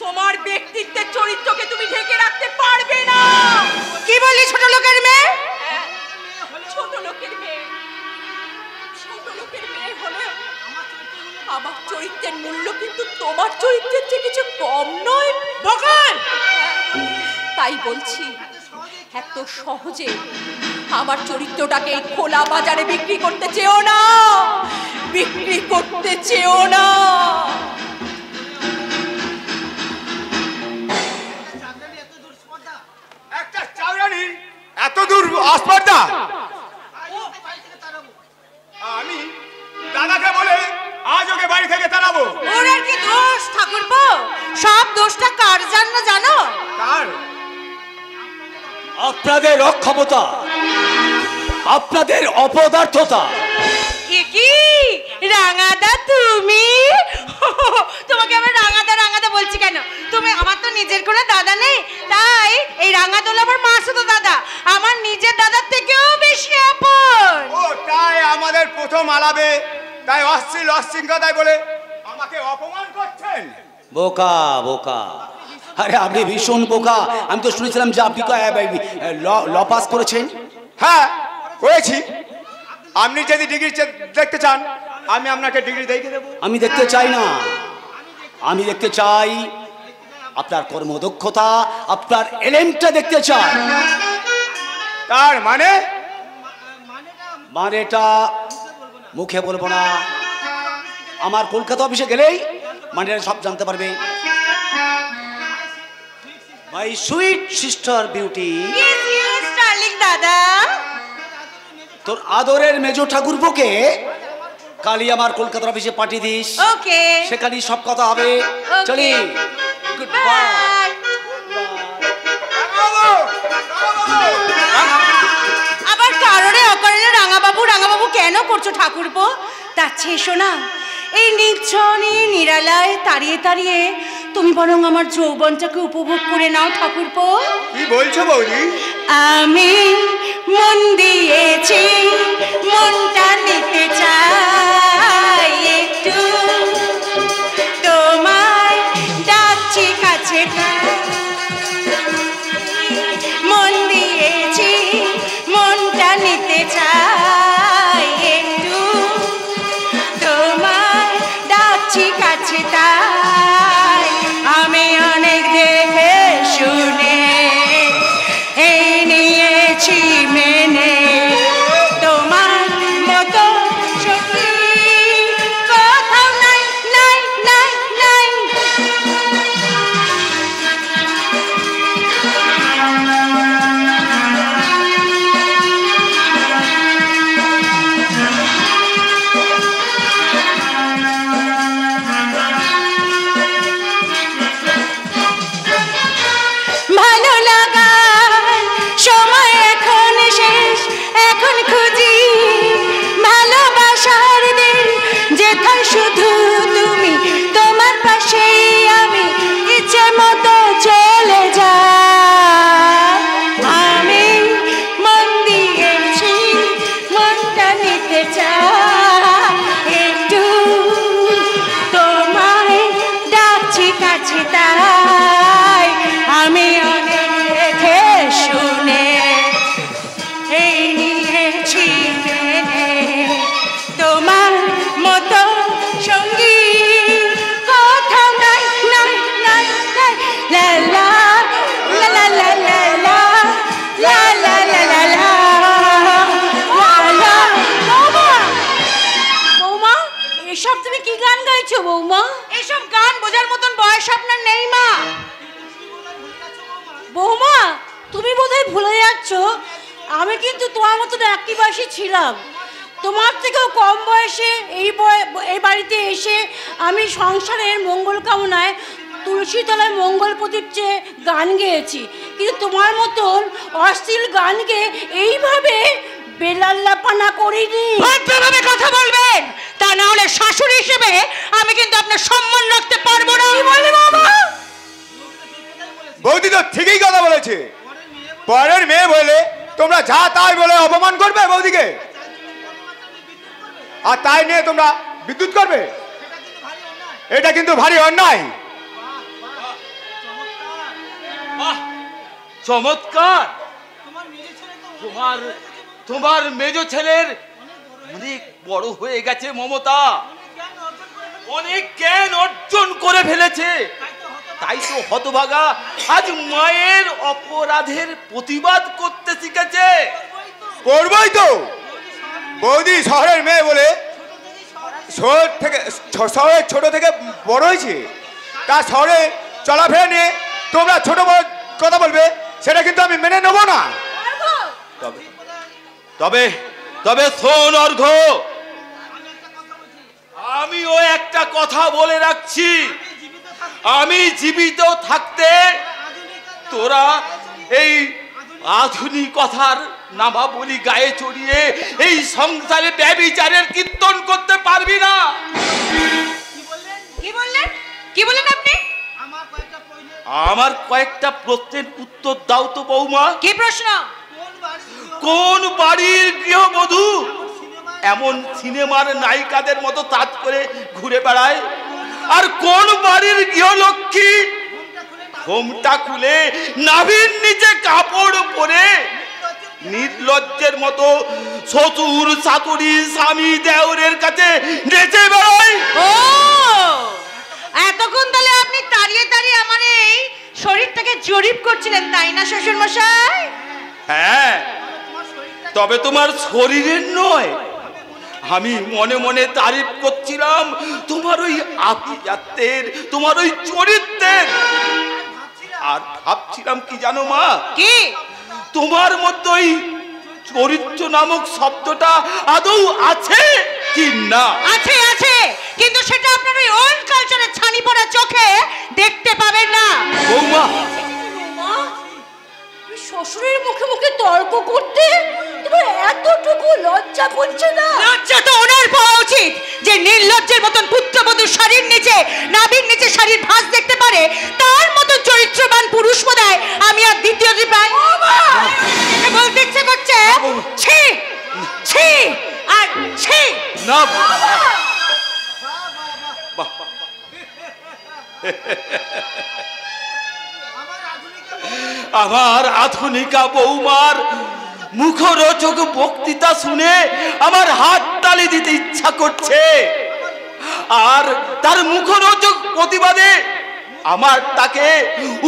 Speaker 11: তোমার ব্যক্তিত্বের চরিত্রকে তুমি ঢেকে রাখতে পারবে না।
Speaker 7: কি বললি ছোট লোকের মেয়ে?
Speaker 11: ছোট লোকের মেয়ে, ছোট লোকের মেয়ে হলে আমার চরিত্রের মূল্য কিন্তু তোমার চরিত্রের চেয়ে কিছু কম নয় বকুল। তাই বলছি, এত সহজে আমার চরিত্রটাকে খোলা বাজারে বিক্রি করতে চেও না, বিক্রি করতে চেও না।
Speaker 4: একটা চাকরানী এত দূর আসপর্দা? আমি দাদাকে বলে আজ ওকে বাড়ি থেকে তাড়াবো।
Speaker 7: ওর আর কি দোষ ঠাকুরপো? সব দোষটা কার জন্য জানো?
Speaker 4: কার?
Speaker 3: আপনাদের অক্ষমতা, আপনাদের অপদার্থতা।
Speaker 7: এ কি রাঙাদা তুমি? তোমাকে আমি রাঙাদা রাঙাদা বলছি কেন? তুমি, আমার তো নিজের কোনো দাদা নেই, তাই এই রাঙাদোলা আমার মাসুতো দাদা, আমার নিজের দাদার থেকেও বেশি আপন।
Speaker 4: ও তাই আমাদের প্রথম আলাপে তাই অশ্লীল অশৃঙ্খলায় বলে আমাকে অপমান করছেন?
Speaker 3: বোকা বোকা, আরে আপনি ভীষণ বোকা। আমি তো শুনেছিলাম যে আপনি ল পাস করেছেন।
Speaker 4: হ্যাঁ করেছি। আপনি যদি ডিগ্রি দেখতে চান আমি আপনাকে ডিগ্রি দিয়ে দেবো।
Speaker 3: আমি দেখতে চাই না, আমি দেখতে চাই আপনার কর্মদক্ষতা, আপনার এলেমটা দেখতে চাই।
Speaker 4: তার মানে?
Speaker 3: মানেটা মুখে বলবো না, আমার কলকাতা অফিসে গেলেই মানেটা সব জানতে পারবে। My sweet sister beauty,
Speaker 7: yes yes darling দাদা।
Speaker 3: তোর আদরের মেজো ঠাকুরপোকে কালি আমার কলকাতার অফিসে পাঠিয়ে দিস।
Speaker 7: ওকে,
Speaker 3: সেখানেই সব কথা হবে। চলি, গুড বাই।
Speaker 7: বাই। আবার কারণে অকারণে রাঙাবাবু রাঙাবাবু কেন করছো ঠাকুরপো? তার চেয়ে এসো না, এই নির্জনে নিরালায় তাড়িয়ে তাড়িয়ে তুমি বরং আমার যৌবনটাকে উপভোগ করে নাও ঠাকুরপো।
Speaker 4: কি বলছো বৌদি?
Speaker 7: আমি মন দিয়েছি, মনটা নিতে চাই, একটু তোমায় ডাকছি কাছে, মন দিয়েছি, মনটা নিতে চাই, একটু তোমায় ডাকছি কাছে, তাই আমি অনেক দেখে শুনে এই নিয়েছি মেনে, তোমার মতো সত্যি কোথাও নাই নাই নাই নাই। ভালো লাগার সময় এখন শেষ, এখন খুঁজি ভালোবাসার দিন, যেথায় শুধু তুমি, তোমার পাশেই আমি, ইচ্ছে মতো চলে যাই। আমি মন দিয়েছি, মনটা নিতে চাই, একটু তোমায় ডাকছি কাছে, তাই আমি অনেক দেখে শুনে এই নিয়েছি মেনে, তোমার মতো সঙ্গী কোথাও নাই নাই নাই নাই। লা লা লা লা লা লা লা লা লা লা লা লা লা।
Speaker 2: বৌমা, বৌমা, এসব তুমি কি গান গাইছো বৌমা?
Speaker 7: এসব গান বোঝার মতন বয়স আপনার নেই মা।
Speaker 2: বৌমা, তুমি বোধহয় ভুলে যাচ্ছ, আমি কিন্তু তোমার মতন একই বয়সী ছিলাম। তোমার থেকেও কম বয়সে এই বাড়িতে এসে আমি সংসারের মঙ্গল কামনায় তুলসী তলায় মঙ্গল প্রদীপ চেয়ে গান গেয়েছি, কিন্তু তোমার মতন অশ্লীল গান গেয়ে এইভাবে বেলাল্লাপানা করিনি।
Speaker 7: ভদ্রভাবে কথা বলবেন, তা না হলে শাশুড়ি হিসেবে আমি কিন্তু আপনার সম্মান রাখতে পারবো না।
Speaker 2: কি বলে বাবা?
Speaker 4: বৌদি তো ঠিকই কথা বলেছে। পরের মেয়ে বলে তোমরা যা তাই বলে অপমান করবে বৌদিকে, আর তাই নিয়ে তোমরা বিদ্যুৎ করবে, এটা কিন্তু ভারী অন্যায়।
Speaker 1: বাহ, চমৎকার। তোমার তোমার মেজো ছেলের অনেক বড় হয়ে গেছে মমতা, অনেক জ্ঞান অর্জন করে ফেলেছে, তাই তো হতভাগা আজ মায়ের অপরাধের প্রতিবাদ করতে শিখেছে।
Speaker 4: করবই তো। বৌদি শহরের মেয়ে বলে শহরের ছোট থেকে বড় হয়েছে, তা শহরে চলাফেরা নিয়ে তোমরা ছোট বড় কথা বলবে, সেটা কিন্তু আমি মেনে নেব না।
Speaker 1: তবে তবে তবে শোন অর্ঘ, আমিও একটা কথা বলে রাখছি, আমি জীবিত থাকতে তোরা এই আধুনিকতার নামাবলী গায়ে চড়িয়ে এই সংসারে ব্যভিচারের কীর্তন করতে পারবি না।
Speaker 7: কি বললেন? কি বললেন আপনি?
Speaker 1: আমার কয়েকটা প্রশ্নের উত্তর দাও তো বৌমা।
Speaker 7: কি প্রশ্ন?
Speaker 1: কোন বাড়ির গৃহবধূ এমন সিনেমার নায়িকাদের মতো তাজ করে ঘুরে বেড়ায়, আর কোন বাড়ির গৃহলক্ষ্মী ঘোমটা খুলে নাভির নিচে কাপড় পরে নির্লজ্জের মতো শ্বশুর শাশুড়ি স্বামী দেওরের কাছে নেচে বেড়ায়?
Speaker 7: ও, এতক্ষণ তাহলে আপনি তাড়িয়ে তাড়িয়ে আমার এই শরীরটাকে জরিপ করছিলেন, তাই না শ্বশুর মশাই?
Speaker 1: হ্যাঁ, তবে তোমার শরীরের নয়, আমি মনে মনে তারিফ করছিলাম তোমার ওই আভিজাত্যের, তোমার ওই চরিত্রের। আর ভাবছিলাম কি জানো মা,
Speaker 7: কি
Speaker 1: তোমার মধ্যে ওই চরিত্র নামক শব্দটা আদৌ আছে কি না?
Speaker 7: আছে আছে, কিন্তু সেটা আপনার ওই ওল্ড কালচারের ছানি পড়া চোখে দেখতে পাবেন না।
Speaker 1: বৌমা,
Speaker 2: শ্বশুরের মুখে মুখে তর্ক করতে তোমার এতটুকু লজ্জা করছে না?
Speaker 7: লজ্জা তো ওনার পাওয়া উচিত, যে নির্লজ্জের মতন পুত্রবধূর শাড়ির নিচে, নাভির নিচে শাড়ির ভাঁজ দেখতে পারে। তার মতো চরিত্রবান পুরুষ বোধহয় আমি আর দ্বিতীয়টি পাই। বলতে ইচ্ছে করছে ছি ছি আর ছি
Speaker 1: না আমার আধুনিকা বৌমার মুখরোচক বক্তৃতা শুনে আমার হাত তালি দিতে ইচ্ছা করছে, আর তার মুখরোচক প্রতিবাদে আমার তাকে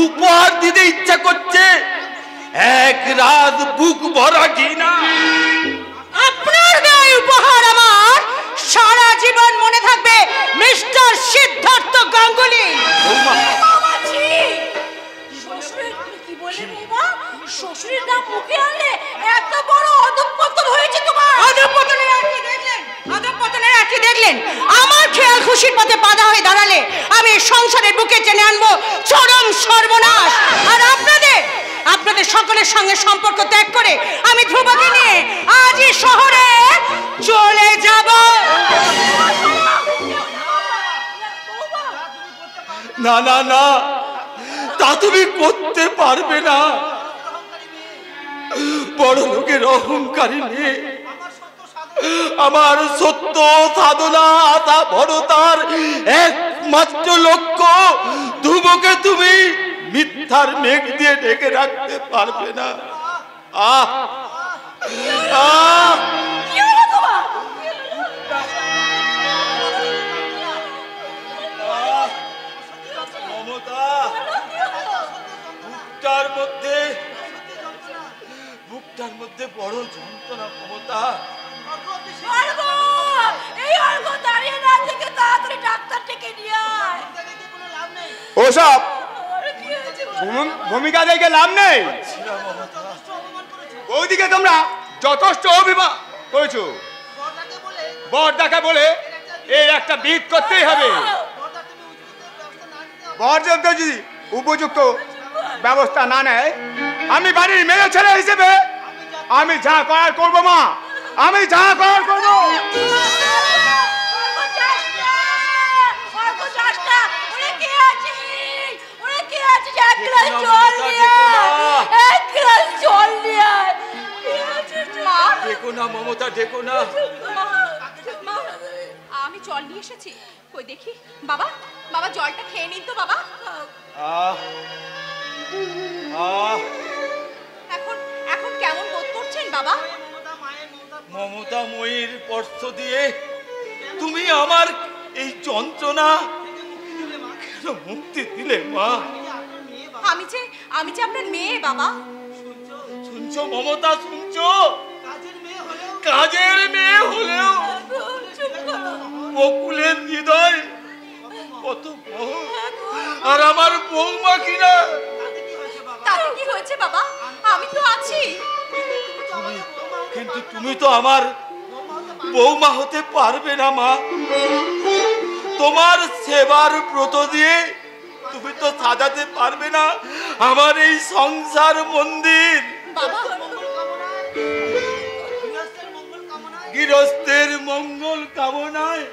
Speaker 1: উপহার দিতে ইচ্ছা করছে এক রাত বুক ভরা ঘৃণা।
Speaker 7: আপনার গায়ে উপহার আমার সারা জীবন মনে থাকবে, মিস্টার সিদ্ধার্থ গাঙ্গুলি।
Speaker 2: কি বলে বৌমা? শ্বশুরের নাম মুখে আনলে এত বড় অধঃপতন হয়েছে তোমার।
Speaker 7: অধঃপতনের আর কি দেখলেন? অধঃপতনের আর কি দেখলেন? আমার খেয়াল খুশির পথে বাধা হয়ে দাঁড়ালে আমি সংসারের বুকে টেনে আনবো চরম সর্বনাশ। আর আপনাদের সকলের সঙ্গে সম্পর্ক ত্যাগ করে আমি ধ্রুবকে নিয়ে আজই শহরে চলে যাব।
Speaker 1: না না না, তা তুমি করতে পারবে না। বড় লোকের অহংকারী নিয়ে আমার সত্য সাধনা আশা ভরতার একমাত্র লক্ষ্য ধ্রুবকে তুমি মিথ্যার মেঘ দিয়ে ঢেকে রাখতে পারবে না। আহ আহ মমতা, বুকটার মধ্যে বড় যন্ত্রণা মমতা।
Speaker 4: ওসব ভূমিকা দেখে লাভ নেই। ওইদিকে তোমরা যথেষ্ট অভিমান করেছো, বরদাকে বলে এই একটা বিদ করতেই হবে। বরদাকে যদি উপযুক্ত ব্যবস্থা না নেয়, আমি বাড়ির মেয়ে ছেলে হিসেবে আমি যা করার করবো মা, আমি যা করার করবো।
Speaker 1: দেখো না মমতা, দেখো না।
Speaker 11: আমি জল নিয়ে এসেছি, কই দেখি। বাবা, বাবা জলটা খেয়ে নিন তো বাবা। এখন এখন কেমন বোধ করছেন বাবা?
Speaker 1: মমতা ময়ীর স্পর্শ দিয়ে তুমি আমার এই যন্ত্রণা কেন মুক্তি দিলে মা?
Speaker 11: আমি যে আপনার মেয়ে বাবা।
Speaker 1: শুনছো মমতা, শুনছো? কাজের মেয়ে হলেও বকুলের হৃদয় কত বড়, আর আমার বৌমা কিনা।
Speaker 11: তাতে কি হয়েছে বাবা? আমি তো আছি।
Speaker 1: কিন্তু তুমি তো আমার বৌমা হতে পারবে না মা। তোমার সেবার ব্রত দিয়ে তুমি তো সাজাতে পারবে না আমার এই সংসার মন্দির। গৃহস্থের মঙ্গল কামনায়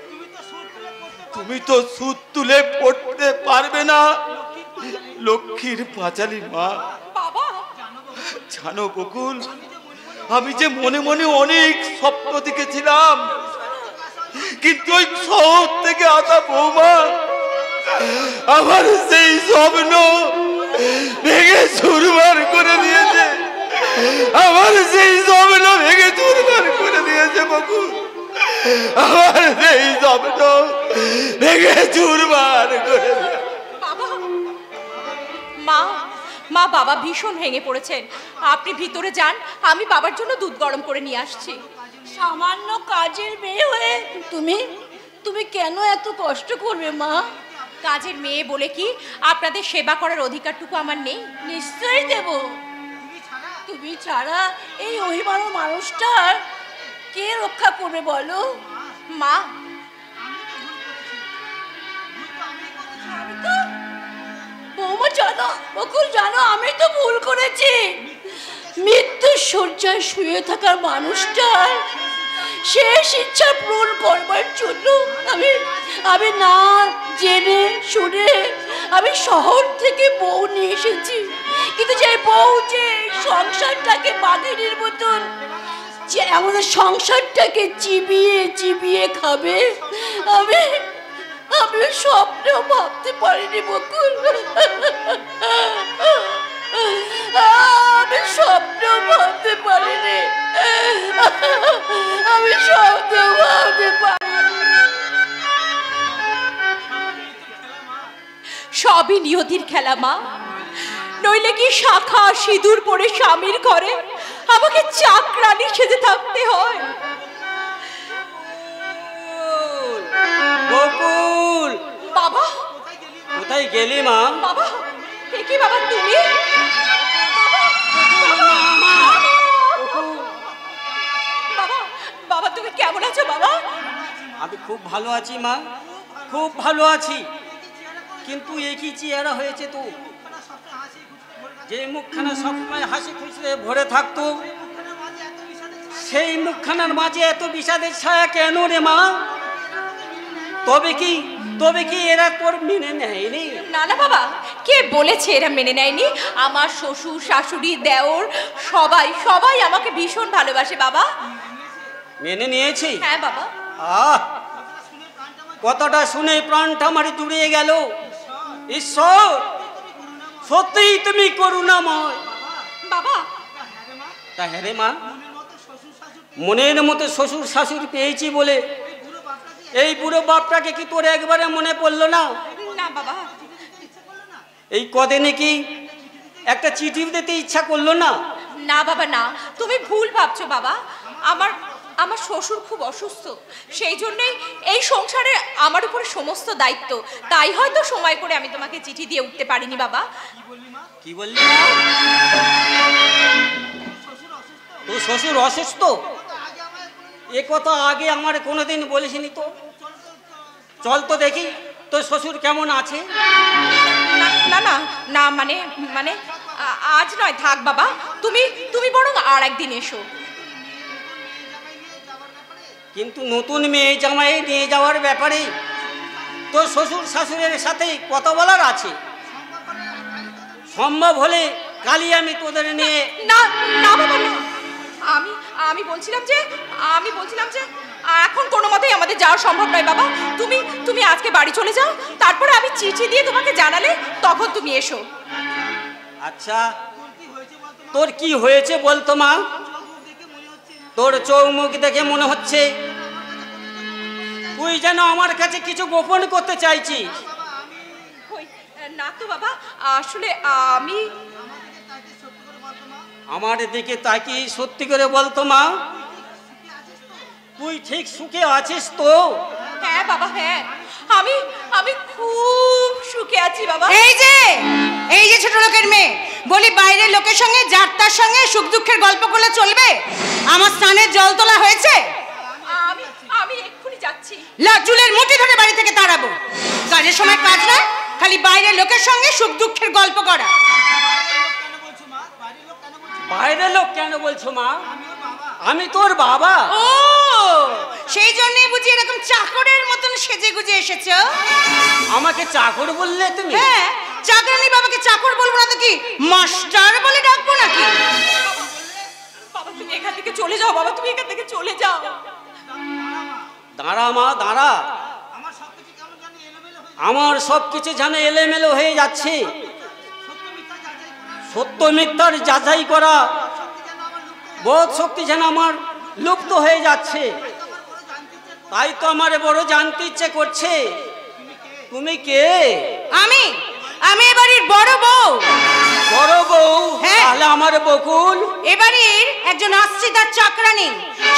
Speaker 1: তুমি তো সুদ তুলে পড়তে পারবে না লক্ষ্মীর পাঁচালী মা। জানো বকুল, আমি যে মনে মনে অনেক স্বপ্ন দেখেছিলাম, কিন্তু ওই শহর থেকে আসা বৌমা আমার সেই স্বপ্ন ভেঙে চুরমার করে দিয়েছে। আমার সেই স্বপ্ন ভেঙে চুরমার করে দিয়েছে বকুল, আমার সেই স্বপ্ন ভেঙে চুরমার করে দিয়েছে।
Speaker 11: মা, বাবা ভীষণ ভেঙে পড়েছেন। আপনি ভিতরে যান, আমি বাবার জন্য দুধ গরম করে নিয়ে আসছি।
Speaker 2: সামান্য কাজের মেয়ে হয়ে তুমি কেন এত কষ্ট করবে মা?
Speaker 11: কাজের মেয়ে বলে কি আপনাদের সেবা করার অধিকারটুকু আমার নেই?
Speaker 2: নিশ্চয়ই দেব। তুমি ছাড়া এই অভিমানী মানুষটার কে রক্ষা করবে বলো?
Speaker 11: মা,
Speaker 2: বৌমা জানো, বকুল জানো, আমি তো ভুল করেছি। মৃত্যুর শয্যায় শুয়ে থাকার মানুষটার শেষ ইচ্ছা পূরণ করবার জন্য আমি না জেনে শুনে আমি শহর থেকে বউ নিয়ে এসেছি। কিন্তু যে বউ যে সংসারটাকে বাঘিনীর মতন যে আমাদের সংসারটাকে চিবিয়ে চিবিয়ে খাবে, আমি স্বপ্নেও ভাবতে পারিনি বকুল। আমি স্বপ্নেও ভাবতে পারিনি, আমি স্বপ্নেও ভাবতে পারিনি।
Speaker 11: সবই নিয়তির খেলা মা, নইলে কি শাখা সিঁদুর পরে স্বামীর ঘরে আমাকে চাকরানি সেজে থাকতে হয়?
Speaker 5: বকুল,
Speaker 11: বাবা
Speaker 5: কোথায় গেলি মা?
Speaker 11: বাবা, এ কি বাবা তুমি? বাবা, বাবা তুমি কেমন আছো বাবা?
Speaker 5: আমি খুব ভালো আছি মা, খুব ভালো আছি। কিন্তু একই চেহারা হয়েছে তো, যে মুখখানা সবসময় হাসি খুশিতে ভরে থাকতো, সেই মুখখানার মাঝে এত বিষাদের ছায়া কেন রে মা? তবে কি এরা তোর মেনে নেয়নি?
Speaker 11: না না বাবা, কে বলেছে এরা মেনে নেয়নি? আমার শ্বশুর শাশুড়ি দেওর সবাই সবাই আমাকে ভীষণ ভালোবাসে বাবা।
Speaker 5: মেনে নিয়েছি?
Speaker 11: হ্যাঁ বাবা।
Speaker 5: কথাটা শুনে প্রাণটা আমার জুড়িয়ে গেল। ঈশ্বর, সত্যিই তুমি করুণাময়
Speaker 11: বাবা।
Speaker 5: তা হ্যাঁ রে মা, মনের মতো শ্বশুর শাশুড়ি পেয়েছি বলে এই বুড়ো বাপটাকে কি তোর একবারে মনে পড়লো না?
Speaker 11: না বাবা।
Speaker 5: এই কদিনে কি একটা চিঠি দিতে ইচ্ছা করলো না?
Speaker 11: না বাবা না, তুমি ভুল ভাবছো বাবা। আমার শ্বশুর খুব অসুস্থ, সেই জন্যই এই সংসারে আমার উপরে সমস্ত দায়িত্ব, তাই হয়তো সময় করে আমি তোমাকে চিঠি দিয়ে উঠতে পারিনি বাবা।
Speaker 5: কি বললি? তোর শ্বশুর অসুস্থ? এ কথা আগে আমার কোনোদিন বলিসনি তো। চল তো দেখি তোর শ্বশুর কেমন আছে।
Speaker 11: না না না, মানে মানে আজ নয়, থাক বাবা, তুমি বরং আর একদিন এসো।
Speaker 5: কিন্তু নতুন মেয়ে জামাই নিয়ে যাওয়ার ব্যাপারে তোর শ্বশুর শাশুড়ির সাথে কথা বলার আছে। সম্ভব হলে কালই আমি তোদের নিয়ে।
Speaker 11: না না বাবা না, আমি বলছিলাম যে এখন কোনো মতেই আমাদের যাওয়া সম্ভব নয় বাবা। তুমি আজকে বাড়ি চলে যাও, তারপরে আমি চিঠি দিয়ে তোমাকে জানালে তখন তুমি এসো।
Speaker 5: আচ্ছা, তোর কি হয়েছে বলতো মা? তোর চৌমুখ দেখে মনে হচ্ছে তুই যেন আমার কাছে কিছু গোপন করতে চাইছিস।
Speaker 11: না তো বাবা, আসলে
Speaker 5: আমার দিকে তাকিয়ে সত্যি করে বলতো মা, তুই ঠিক সুখে আছিস তো?
Speaker 11: হ্যাঁ বাবা, হ্যাঁ, আমি খুব সুখে আছি বাবা।
Speaker 7: এই যে ছোট লোকের মেয়ে, বলি বাইরের লোকের সঙ্গে যাত্রার সঙ্গে সুখ দুঃখের গল্প করলে চলবে? আমার স্নানের জল তোলা হয়েছে?
Speaker 11: আমি এক্ষুনি যাচ্ছি।
Speaker 7: চুলের মুঠি ধরে বাড়ি থেকে তাড়াবো। কাজের সময় কাজ না, খালি বাইরের লোকের সঙ্গে সুখ দুঃখের গল্প করা।
Speaker 5: বাইরের লোক কেন বলছো মা? আমি তোর বাবা।
Speaker 7: ও, সেই জন্যই বুঝি এরকম চাকরের মতন সেজে গুজে এসেছো?
Speaker 5: আমাকে চাকর বললে তুমি?
Speaker 7: হ্যাঁ, চাকরানি বাবাকে চাকর বলবো না তো কি মাস্টার বলে ডাকবো নাকি?
Speaker 11: বাবা তুমি এখান থেকে চলে যাও, বাবা তুমি এখান থেকে চলে যাও।
Speaker 5: দাঁড়া মা, দাঁড়া। আমার সবকিছু যেন এলোমেলো হয়ে যাচ্ছে। সত্য মিথ্যার যাচাই করা বোধ শক্তি যেন আমার লুপ্ত হয়ে যাচ্ছে। তাই তো আমার বড় জানতে ইচ্ছে করছে, তুমি কে?
Speaker 7: আমি এবাড়ির বড় বউ।
Speaker 5: বড় বউ? তাহলে আমার বকুল
Speaker 7: এবাড়ির একজন আশ্রিতার চাকরানী,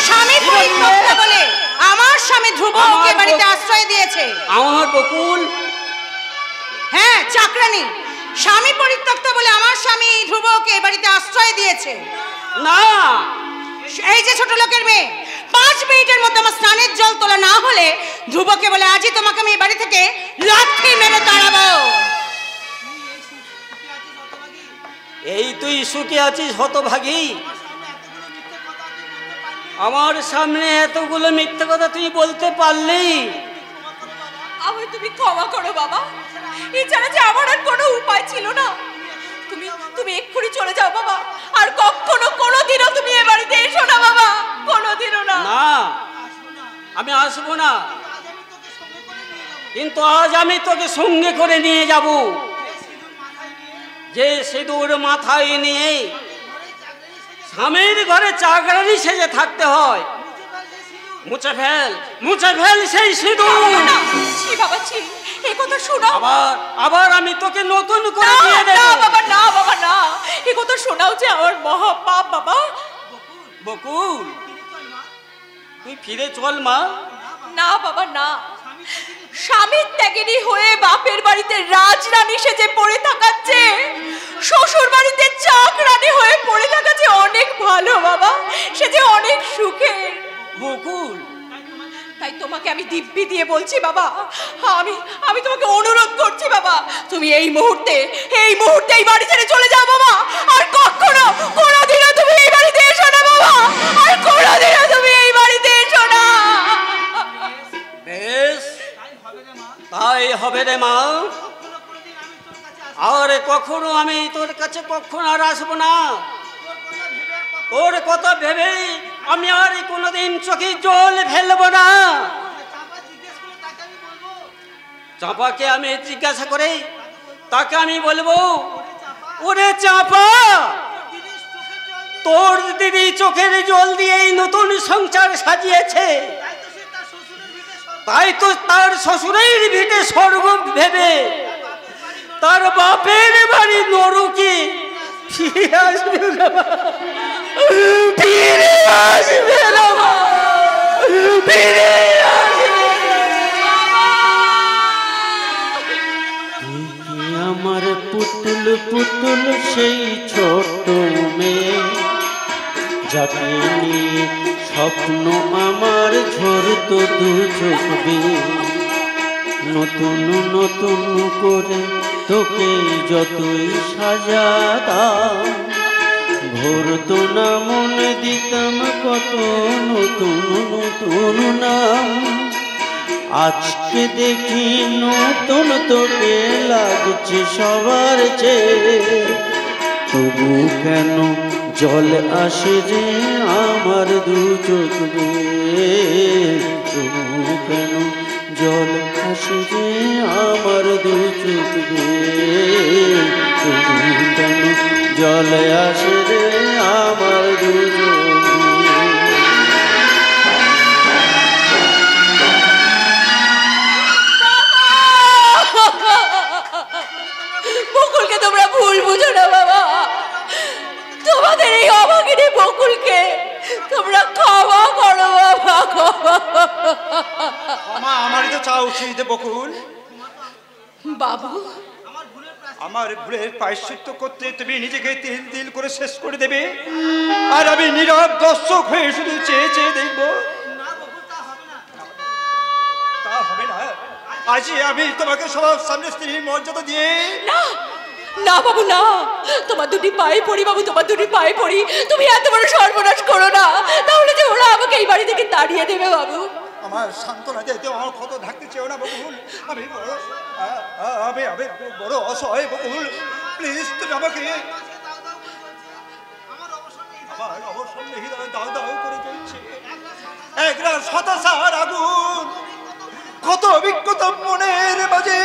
Speaker 7: স্বামী পরিত্যক্ত বলে আমার স্বামী ধ্রুব ওকে বাড়িতে আশ্রয় দিয়েছে।
Speaker 5: আমার বকুল
Speaker 7: চাকরানি। স্বামী পরিত্যক্ত বলে আমার স্বামী ধ্রুবকে এ বাড়িতে আশ্রয় দিয়েছে।
Speaker 5: না,
Speaker 7: এই যে ছোট লোকের মেয়ে, 5 মিনিটের মধ্যে আমার স্নানের জল তোলা না হলে ধ্রুবকে বলে আজই তোমাকে আমি এই বাড়ি থেকে লাথি মেরে তাড়াবো।
Speaker 5: এই তুই সুখে আছিস হতভাগী? আমার সামনে এতগুলো মিথ্যে কথা তুই বলতে পারলি?
Speaker 11: আমায় তুমি ক্ষমা করো বাবা, এছাড়া যে আমার আর কোনো উপায় ছিল না। তুমি এক্ষুনি চলে যাও বাবা, আর কখনো কোনোদিনও তুমি এ বাড়িতে এসো না বাবা, কোনোদিনও না।
Speaker 5: না, আমি আসবো না, কিন্তু আজ আমি তোকে সঙ্গে করে নিয়ে যাব। যে সিঁদুর মাথায় নিয়ে স্বামীর ঘরে চাকরানি সেজে থাকতে হয়, মুছে ফেল সেই সিঁদুর।
Speaker 11: ছি বাবা ছি, এই কথা শোনাও।
Speaker 5: আবার আমি তোকে নতুন করে দিয়ে দেব।
Speaker 11: না বাবা, না বাবা, না, এই কথা শোনাও যে আমার মহা পাপ বাবা।
Speaker 5: বকুল, তুই ফিরে চল মা।
Speaker 11: না বাবা না, স্বামীর ত্যাগেরই হয়ে বাপের বাড়িতে রাজরানী সেজে পড়ে থাকাচ্ছে, শ্বশুর বাড়িতে চাকরানী হয়ে পড়ে থাকা যে অনেক ভালো বাবা, সে যে অনেক সুখের।
Speaker 5: বকুল,
Speaker 11: তাই তোমাকে আমি দিব্যি দিয়ে বলছি বাবা, আমি তোমাকে অনুরোধ করছি বাবা, তুমি এই মুহূর্তে এই বাড়ি ছেড়ে চলে যাও বাবা, আর কখনো কোনোদিনও তুমি এই বাড়িতে এসো না বাবা, আর কোনোদিনও তুমি এই বাড়িতে এসো না।
Speaker 5: বেশ, তাই হবে রে মা। আর কখনো আমি তোর কাছে কখনো আর আসবো না। তোর কথা ভেবে আমি আর কোনোদিন চোখে জল ফেলবো না। চাঁপাকে আমি জিজ্ঞাসা করে তাকে আমি বলবো, ওরে চাঁপা, তোর দিদি চোখের জল দিয়ে এই নতুন সংসার সাজিয়েছে, তাই তো তার শ্বশুরের ভিটে স্বর্গ ভেবে তার বাপের বাড়ি নরকে ফিরে আসবে না, ফিরে আসবে না, ফিরে আসবে।
Speaker 12: আমার পুতুল পুতুল সেই ছোট মেয়ে, যাকে নিয়ে স্বপ্ন আমার ঝরত দু চোখ বেয়ে, নতুন নতুন করে তোকে যতই সাজাতাম, ভরতো না মনে দিতাম কত নতুন নতুন নাম। আজকে দেখি নতুন তোকে লাগছে সবার চেয়ে, তবু কেন জল আসে যে আমার দু চোখ বেয়ে, তবু কেন জল আসে যে আমার দু চোখ বেয়ে, তবু কেন জল আসে যে আমার দু চোখ বেয়ে।
Speaker 11: বকুলকে তোমরা ভুল বুঝো না বাবা, তোমাদের এই অভাগিনী বকুলকে তোমরা ক্ষমা করো বাবা,
Speaker 3: ক্ষমা আমারই তো চাওয়া উচিত বকুল।
Speaker 11: বাবু,
Speaker 3: আমার ভুলের প্রায়শ্চিত্ত করতে তুমি নিজেকে তিল তিল করে শেষ করে দেবে, আর আমি নীরব দর্শক হয়ে শুধু চেয়ে চেয়ে দেখব? তা হবে না। আজই আমি তোমাকে সবার সামনে স্ত্রীর মর্যাদা দিয়ে।
Speaker 11: না না বাবু না, তোমার দুটি পায়ে পড়ি বাবু, তোমার দুটি পায়ে পড়ি, তুমি এত বড় সর্বনাশ করো না, তাহলে যে ওরা আমাকে এই বাড়ি থেকে তাড়িয়ে দেবে বাবু।
Speaker 3: আমার সান্ত্বনা দিতে আমার ক্ষত ঢাকতে চেও না বকুল, আমি বড় অসহায় বকুল, প্লিজ তুমি আমাকে। আমার অবসর হৃদয় দাও দাও করে চলছে একরাশ হতাশার আগুন, কত অভিজ্ঞতা মনের মাঝে,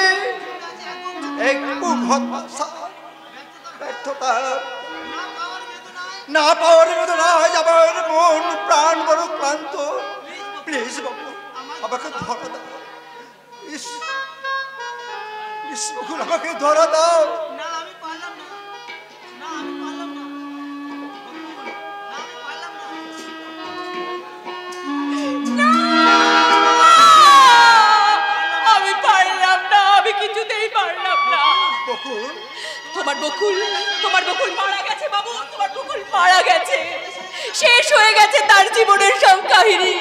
Speaker 3: এক বুক হতাশা, ব্যর্থতা, না পাওয়ার বেদনায় আমার মন প্রাণ বড় ক্লান্ত। প্লিজ বাবু আমাকে ধরা দাও, আমাকে ধরা দাও।
Speaker 11: আমি পারলাম না, আমি কিছুতেই পারলাম না। বকুল মারা গেছে বাবু, তোমার বকুল মারা গেছে, শেষ হয়ে গেছে তার জীবনের সব কাহিনী।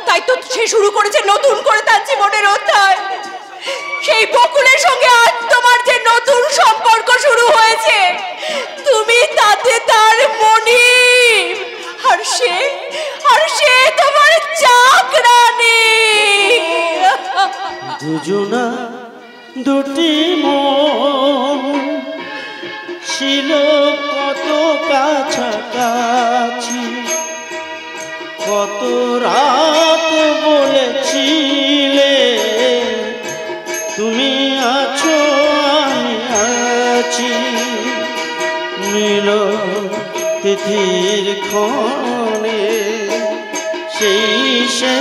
Speaker 11: তাই তো সে শুরু করেছে নতুন করে তার জীবনের অধ্যায়। সেই বকুলের সঙ্গে আজ তোমার যে নতুন সম্পর্ক শুরু হয়েছে, তুমি তাতে তার মনিব, আর সে তোমার চাকরানী।
Speaker 12: দুজনা দুটি মন ছিল কত কাছাকাছি, কত রাত বলেছিলে তুমি আছো আমি আছি। মিলন তিথির ক্ষণে সেই সে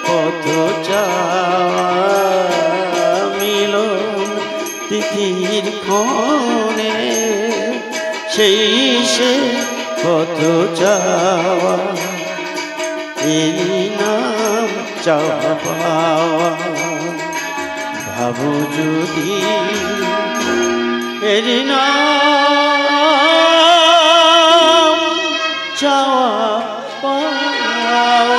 Speaker 12: পথ যাওয়া, মিলন তিথির ক্ষণে সেই সে পথ যাওয়া, এই নাম চাওয়া পাওয়া। ভাবো যদি এর নাম চাওয়া পাওয়া।